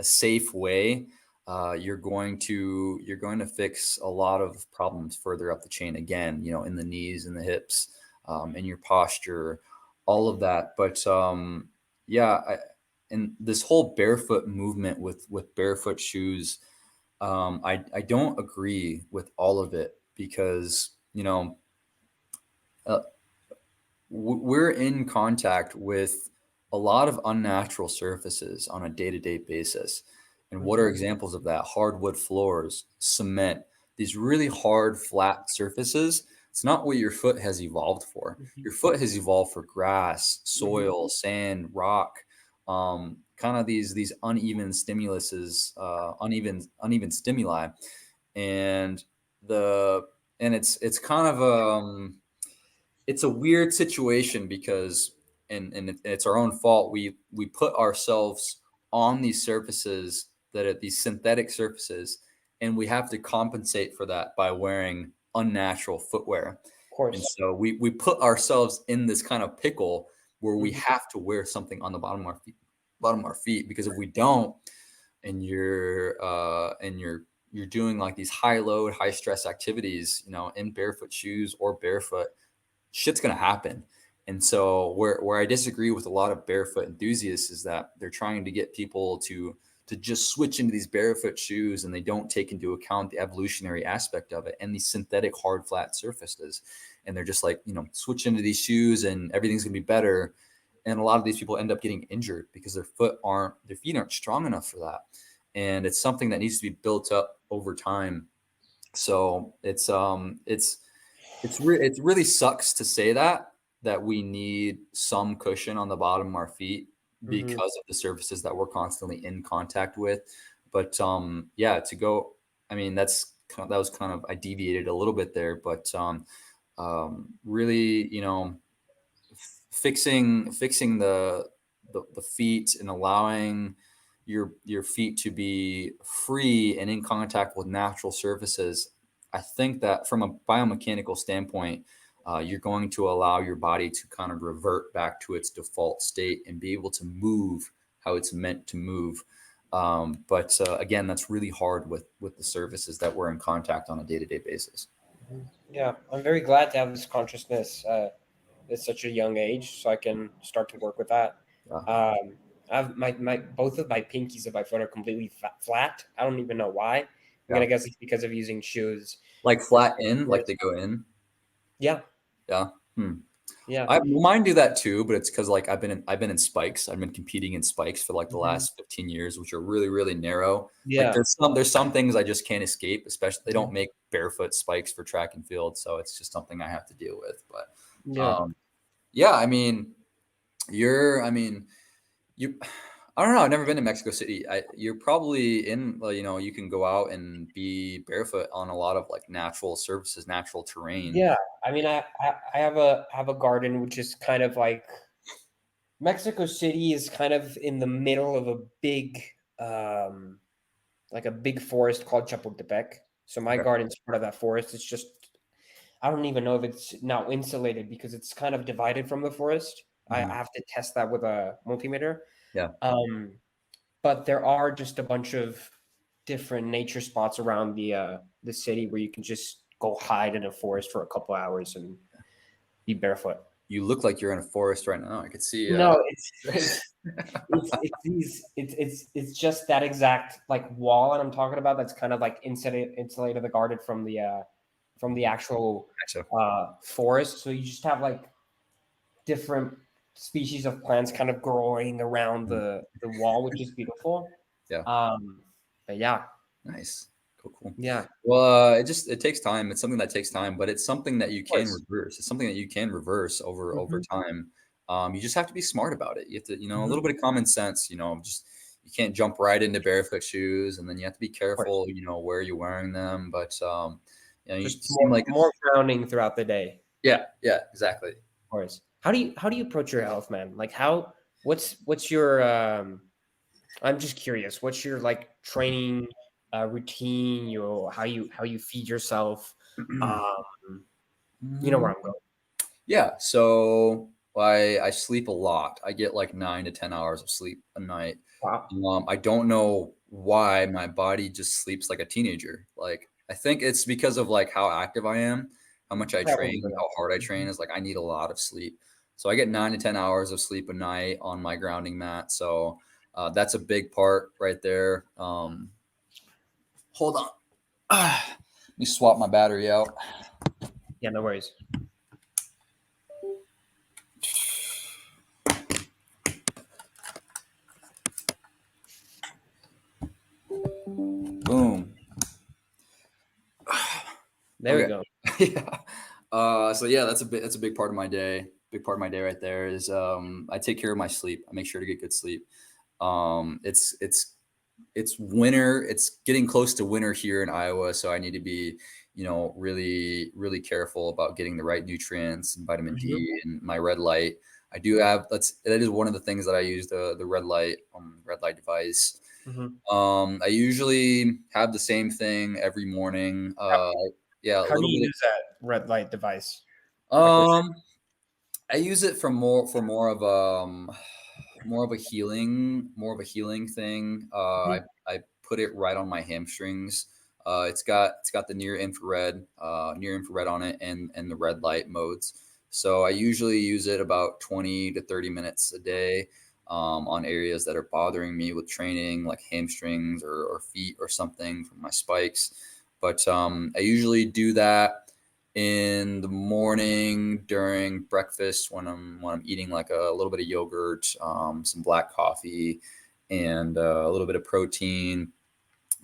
safe way, you're going to fix a lot of problems further up the chain, again, in the knees and the hips, in your posture, all of that. But yeah, and this whole barefoot movement with barefoot shoes, I don't agree with all of it, because uh, we're in contact with a lot of unnatural surfaces on a day-to-day basis. And what are Mhm. examples of that? Hardwood floors, cement, these really hard, flat surfaces. It's not what your foot has evolved for. Mhm. Your foot has evolved for grass, Mhm. soil, sand, rock, kind of these uneven stimuluses, uneven stimuli. And the and it's kind of it's a weird situation, because it's our own fault. We put ourselves on these surfaces, that are these synthetic surfaces, and we have to compensate for that by wearing unnatural footwear. Of And course. so we put ourselves in this kind of pickle where we Mhm. have to wear something on the bottom of our feet, because if we don't, and you're doing like these high load, high stress activities, in barefoot shoes or barefoot, shit's gonna happen. And so where I disagree with a lot of barefoot enthusiasts is that they're trying to get people to just switch into these barefoot shoes, and they don't take into account the evolutionary aspect of it and these synthetic hard flat surfaces. And they're just like, switch into these shoes and everything's gonna be better. And a lot of these people end up getting injured because their feet aren't strong enough for that. And it's something that needs to be built up over time. So it really sucks to say that we need some cushion on the bottom of our feet Mhm. because of the surfaces that we're constantly in contact with. But yeah, to go, I mean, that was kind of, I deviated a little bit there, but really, fixing the feet and allowing your feet to be free and in contact with natural surfaces. I think that from a biomechanical standpoint, you're going to allow your body to kind of revert back to its default state and be able to move how it's meant to move. But again, that's really hard with the surfaces that we're in contact on a day-to-day basis. Yeah, I'm very glad to have this consciousness at such a young age, so I can start to work with that. Yeah. I have my both of my pinkies of my foot are completely flat. I don't even know why. I'm Yeah. gonna guess it's because of using shoes. Like flat in, like they go in. Yeah, Yeah. yeah. Mine do that too, but it's because like I've been in spikes. I've been competing in spikes for like the Mhm. last 15 years, which are really, really narrow. Like Yeah. there's some things I just can't escape, especially they Mhm. don't make barefoot spikes for track and field. So it's just something I have to deal with. But Yeah. yeah, I mean, I mean, you, I don't know. I've never been to Mexico City. You're probably in, you can go out and be barefoot on a lot of like natural surfaces, natural terrain. Yeah. I mean, I have a garden which is kind of like Mexico City is kind of in the middle of a big like a big forest called Chapultepec. So my Okay. garden's part of that forest. It's just I don't even know if it's now insulated because it's kind of divided from the forest. I Mhm. have to test that with a multimeter. Yeah. Um, but there are just a bunch of different nature spots around the city where you can just go hide in a forest for a couple hours and be barefoot. You look like you're in a forest right now. I could see. No, it's just that exact like wall that I'm talking about. That's kind of like insulated the garden from the actual Gotcha. forest. So you just have like different species of plants kind of growing around Mhm. the wall, which is beautiful. Yeah. Um, but yeah, Nice. Cool. yeah, Well, it takes time. It's something that takes time, but it's something that you of can course. reverse. It's something that you can reverse over Hmm. time. You just have to be smart about it. You have to, a Hmm. little bit of common sense. Just you can't jump right into barefoot shoes, and then you have to be Of course. careful. Where you're wearing them. But you Just seem like more grounding throughout the day. yeah, exactly. Of course. How do you approach your health, man? Like what's your I'm just curious. What's your like training routine? Your how you feed yourself? Um, you know where Mhm. I'm going. Yeah, so I sleep a lot. I get like 9 to 10 hours of sleep a night. Wow. I don't know why my body just sleeps like a teenager. Like I think it's because of like how active I am, how much I Probably train, for that. how hard I train Mhm. is like I need a lot of sleep. So I get 9 to 10 hours of sleep a night on my grounding mat. So that's a big part right there. Hold on. Let me swap my battery out. Yeah, no worries. Boom. There we Okay. go. Yeah. So yeah, that's a big part of my day. Big part of my day right there is I take care of my sleep. I make sure to get good sleep. It's winter. It's getting close to winter here in Iowa, so I need to be, really really careful about getting the right nutrients and vitamin Mhm, D and my red light. I do have that is one of the things that I use the red light device. mhm. I usually have the same thing every morning. How Yeah, a how do little you bit. use that red light device? Like which Um, I use it for more of more of a healing thing. Mhm. I put it right on my hamstrings. It's got the near infrared on it and the red light modes. So I usually use it about 20 to 30 minutes a day on areas that are bothering me with training, like hamstrings or feet or something from my spikes. But I usually do that in the morning during breakfast when I'm eating like a little bit of yogurt, some black coffee, and a little bit of protein.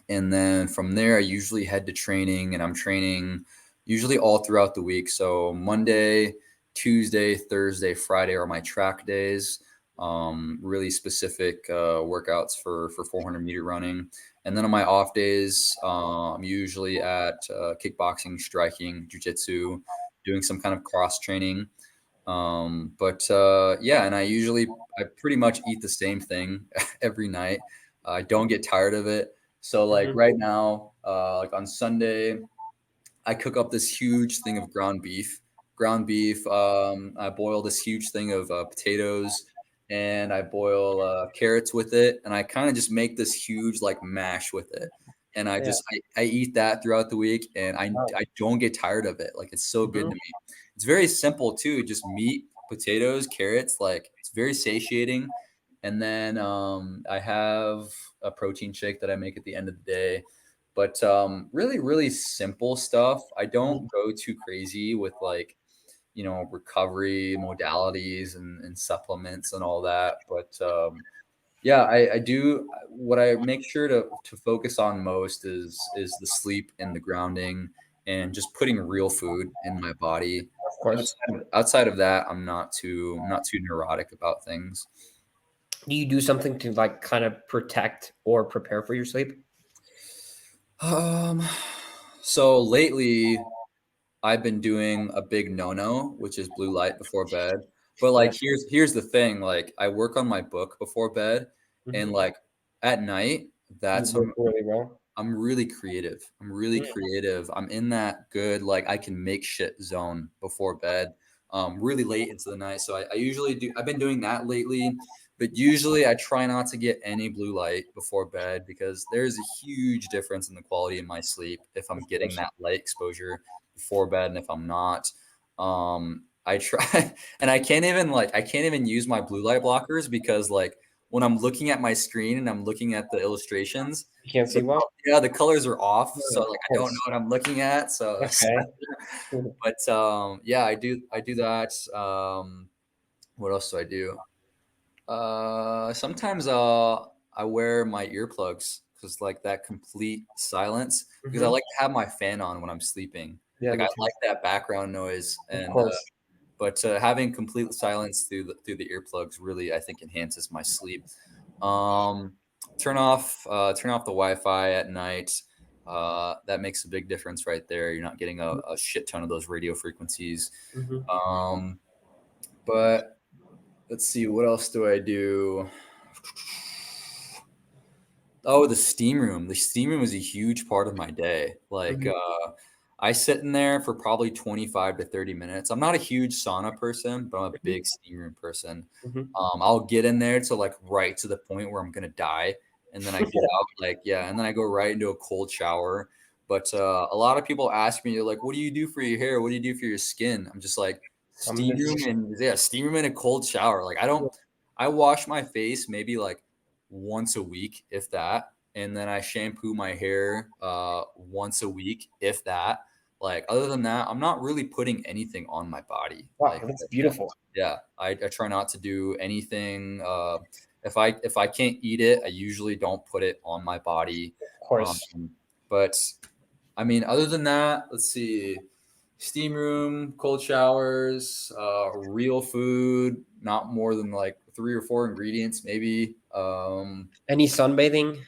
And then from there, I usually head to training, and I'm training usually all throughout the week. So Monday, Tuesday, Thursday, Friday are my track days. really specific workouts for 400-meter running. And then on my off days, I'm usually at kickboxing, striking, jujitsu, doing some kind of cross training. Yeah, and I pretty much eat the same thing every night. I don't get tired of it. So like Mhm. right now, like on Sunday, I cook up this huge thing of ground beef. Ground beef. I boil this huge thing of potatoes, and I boil carrots with it, and I kind of just make this huge like mash with it. And Yeah. I eat that throughout the week, and Wow. I don't get tired of it. Like it's so good Mhm. to me. It's very simple too. Just meat, potatoes, carrots. Like it's very satiating. And then I have a protein shake that I make at the end of the day. But really, really simple stuff. I Mhm. don't go too crazy with like, recovery modalities and supplements and all that. But yeah, I do what I make sure to focus on most is the sleep and the grounding and just putting real food in my body. Of course. Outside of that, I'm not too neurotic about things. Do you do something to like kind of protect or prepare for your sleep? Um, so lately I've been doing a big no-no, which is blue light before bed. But Yeah. like here's the thing, like I work on my book before bed and Mhm. like at night, You that's work really well. I'm really creative. I'm really Mm. creative. I'm in that good, like I can make shit zone before bed, really late into the night. So I usually do, I've been doing that lately, but usually I try not to get any blue light before bed because there's a huge difference in the quality of my sleep if I'm Of getting course. that light exposure before bed and if I'm not. I try and I can't even use my blue light blockers because like when I'm looking at my screen and I'm looking at the illustrations, You can't see well? yeah, the colors are off, so, Yeah, of like, I don't know course. what I'm looking at, so Okay. Mhm. but, yeah, I do that, what else do I do? Sometimes, I wear my earplugs because like, that complete silence because I Mhm. like to have my fan on when I'm sleeping. Yeah, Like, I me too. like that background noise Of and, course. having complete silence through the earplugs really, I think, enhances my sleep. Um, turn off the Wi-Fi at night. That makes a big difference right there. You're not getting a shit ton of those radio frequencies. Mhm. Um, but let's see, what else do I do? Oh, the steam room. The steam room is a huge part of my day. Like, Mhm. I sit in there for probably 25 to 30 minutes. I'm not a huge sauna person, but I'm a Mhm. big steam room person. Mhm. I'll get in there to like right to the point where I'm gonna die, and then I get out like yeah, and then I go right into a cold shower. But a lot of people ask me like, "What do you do for your hair? What do you do for your skin?" I'm just like I'm the steam room and yeah, steam room and a cold shower. Like I don't, I wash my face maybe like once a week, if that, and then I shampoo my hair once a week, if that. Like other than that, I'm not really putting anything on my body. Wow, Like that's beautiful. yeah, I try not to do anything. If I can't eat it, I usually don't put it on my body. Of Um, course. but I mean, other than that, let's see, steam room, cold showers, real food, not more than like 3 or 4 ingredients, maybe. Any sunbathing?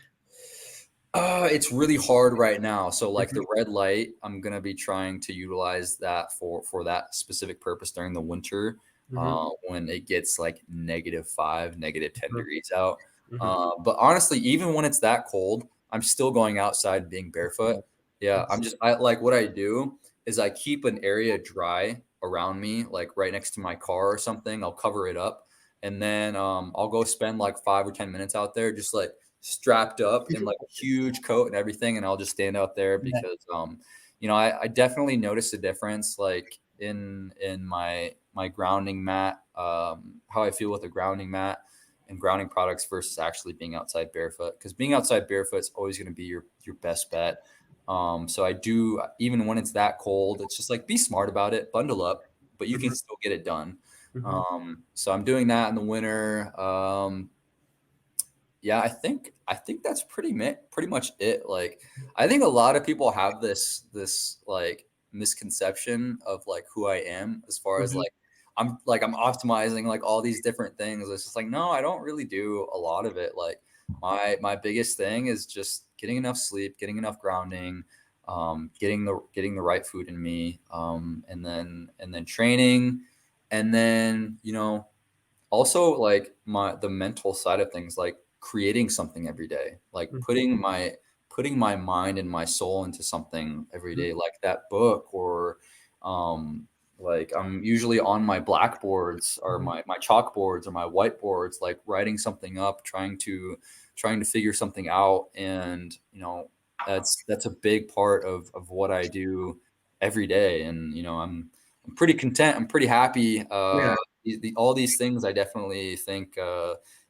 It's really hard right now. So like Mhm. the red light, I'm gonna be trying to utilize that for that specific purpose during the winter, Mhm. when it gets like -5, -10 Mhm. degrees out. Mhm. But honestly, even when it's that cold, I'm still going outside being barefoot. Yeah, It's I like what I do is I keep an area dry around me, like right next to my car or something. I'll cover it up, and then I'll go spend like 5 or 10 minutes out there, just like strapped up in like a huge coat and everything, and I'll just stand out there yeah. because I definitely noticed a difference like in my grounding mat, how I feel with a grounding mat and grounding products versus actually being outside barefoot. Because being outside barefoot is always going to be your best bet. So I do even when it's that cold, it's just like be smart about it, bundle up, but you can Mhm. still get it done. Mhm. So I'm doing that in the winter. Yeah, I think that's pretty much it. Like, I think a lot of people have this like misconception of like who I am as far as Mhm. like I'm like, I'm optimizing like all these different things. It's just like, no, I don't really do a lot of it. Like my biggest thing is just getting enough sleep, getting enough grounding, getting the right food in me, and then training, and then, you know, also like the mental side of things, like creating something every day, like Mhm. putting my mind and my soul into something every Mhm. day, like that book, or um like I'm usually on my blackboards or Mhm. my chalkboards or my whiteboards, like writing something up, trying to figure something out. And you know, that's a big part of what I do every day. And you know, I'm pretty content, I'm pretty happy. Yeah. All these things, I definitely think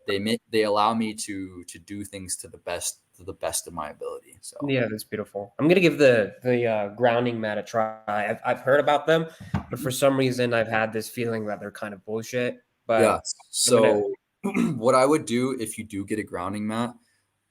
they allow me to do things to the best of my ability. So Yeah, that's beautiful. I'm gonna give the grounding mat a try. I've heard about them, but for some reason I've had this feeling that they're kind of bullshit. yeah. But I'm gonna So what I would do if you do get a grounding mat,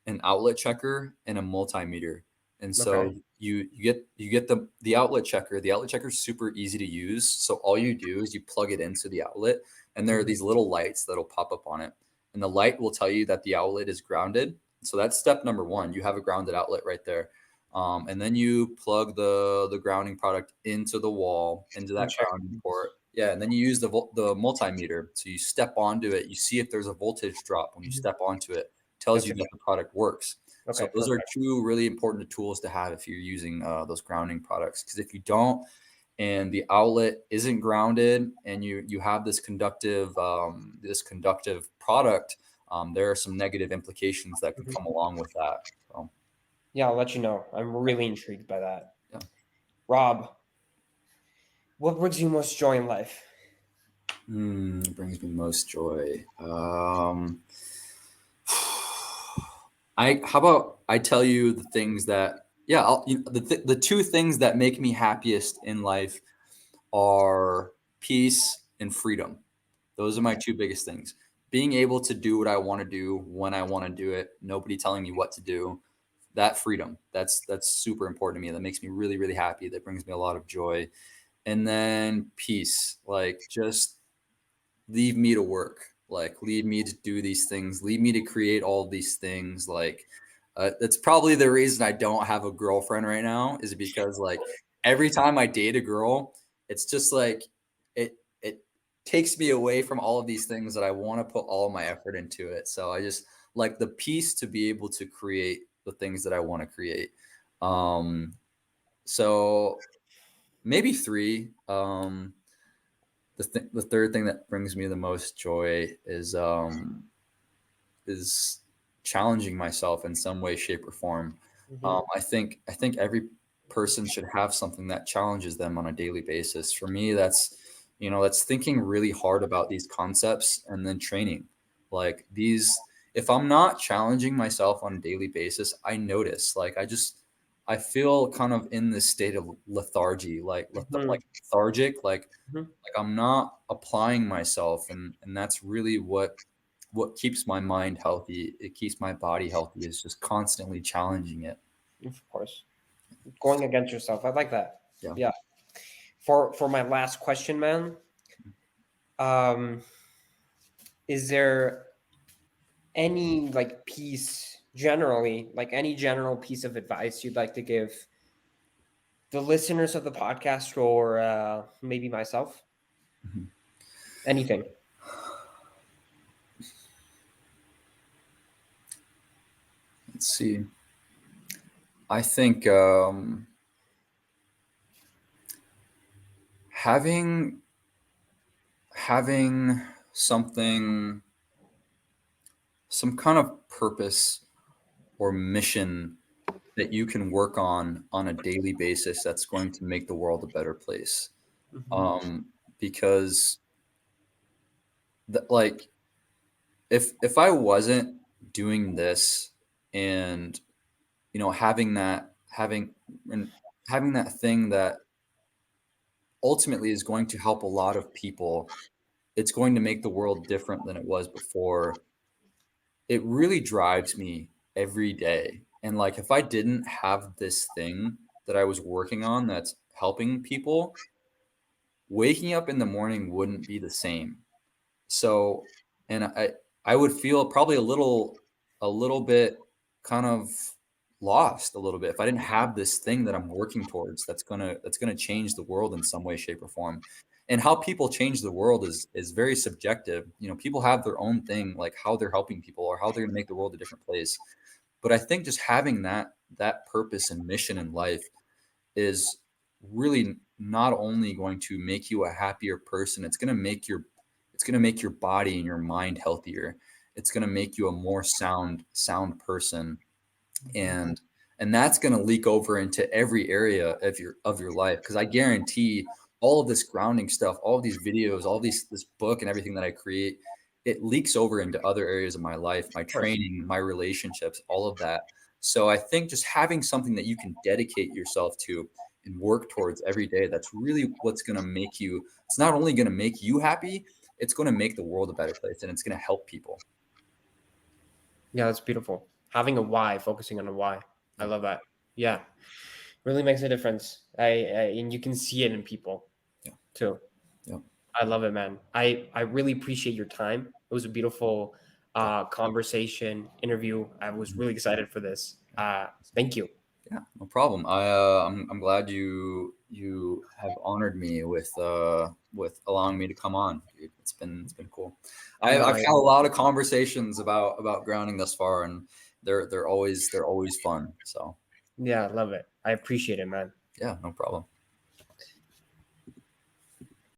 an outlet checker and a multimeter. And okay. so you get the outlet checker. The outlet checker is super easy to use. So all you do is you plug it into the outlet, and there are Mhm. these little lights that'll pop up on it. And the light will tell you that the outlet is grounded. So that's step number one. You have a grounded outlet right there. And then you plug the grounding product into the wall, into And that check. grounding port. Yeah, and then you use the multimeter. So you step onto it. You see if there's a voltage drop when you Mhm. step onto it. Tells That's you a that the product works. So okay. those are Perfect. two really important tools to have if you're using those grounding products. Because if you don't, and the outlet isn't grounded, and you have this conductive product, there are some negative implications that can Mhm. come along with that. So Yeah, I'll let you know. I'm really intrigued by that. yeah. Rob, what brings you most joy in life? Brings me most joy. I how about I tell you the things that yeah, the two things that make me happiest in life are peace and freedom. Those are my two biggest things. Being able to do what I want to do when I want to do it, nobody telling me what to do. That freedom, that's super important to me. That makes me really, really happy. That brings me a lot of joy. And then peace, like just leave me to work, like leave me to do these things, leave me to create all these things. Like that's probably the reason I don't have a girlfriend right now, is because like every time I date a girl, it's just like it takes me away from all of these things that I want to put all my effort into it. So I just like the peace to be able to create the things that I want to create. um so maybe three. The third thing that brings me the most joy is challenging myself in some way, shape, or form. Mhm. I think every person should have something that challenges them on a daily basis. For me, that's you know, that's thinking really hard about these concepts and then training. Like these, if I'm not challenging myself on a daily basis, I notice like I feel kind of in this state of lethargy, Mhm. like lethargic, Mhm. like I'm not applying myself, and that's really what keeps my mind healthy. It keeps my body healthy, is just constantly challenging it. Of course. Going against yourself. I like that. Yeah. Yeah. For my last question, man, um, is there any like piece generally, like any general piece of advice you'd like to give the listeners of the podcast or maybe myself? Mhm. Anything. Let's see. I think having having something, some kind of purpose or mission that you can work on a daily basis, that's going to make the world a better place. Mhm. Um, because like if I wasn't doing this, and you know, and having that thing that ultimately is going to help a lot of people, it's going to make the world different than it was before. It really drives me every day. And like if I didn't have this thing that I was working on that's helping people, waking up in the morning wouldn't be the same. So, and I would feel probably a little bit kind of lost a little bit if I didn't have this thing that I'm working towards that's gonna change the world in some way, shape, or form. And how people change the world is very subjective. You know, people have their own thing, like how they're helping people or how they're gonna make the world a different place. But I think just having that purpose and mission in life is really not only going to make you a happier person, it's going to make your body and your mind healthier. It's going to make you a more sound person, and that's going to leak over into every area of your life, because I guarantee all of this grounding stuff, all of these videos, all these this book and everything that I create, it leaks over into other areas of my life, my Of course. training, my relationships, all of that. So I think just having something that you can dedicate yourself to and work towards every day, that's really what's going to make you, it's not only going to make you happy, it's going to make the world a better place, and it's going to help people. Yeah, that's beautiful. Having a why, focusing on a why. I Yeah. love that. Yeah, really makes a difference. And you can see it in people Yeah. too. Yeah. I love it, man. I really appreciate your time. It was a beautiful conversation interview. I was really excited for this. Thank you. Yeah, no problem. I'm glad you have honored me with allowing me to come on, dude. It's been cool. No, I've I had a lot of conversations about grounding thus far, and they're always fun. So yeah, I love it. I appreciate it, man. yeah, no problem.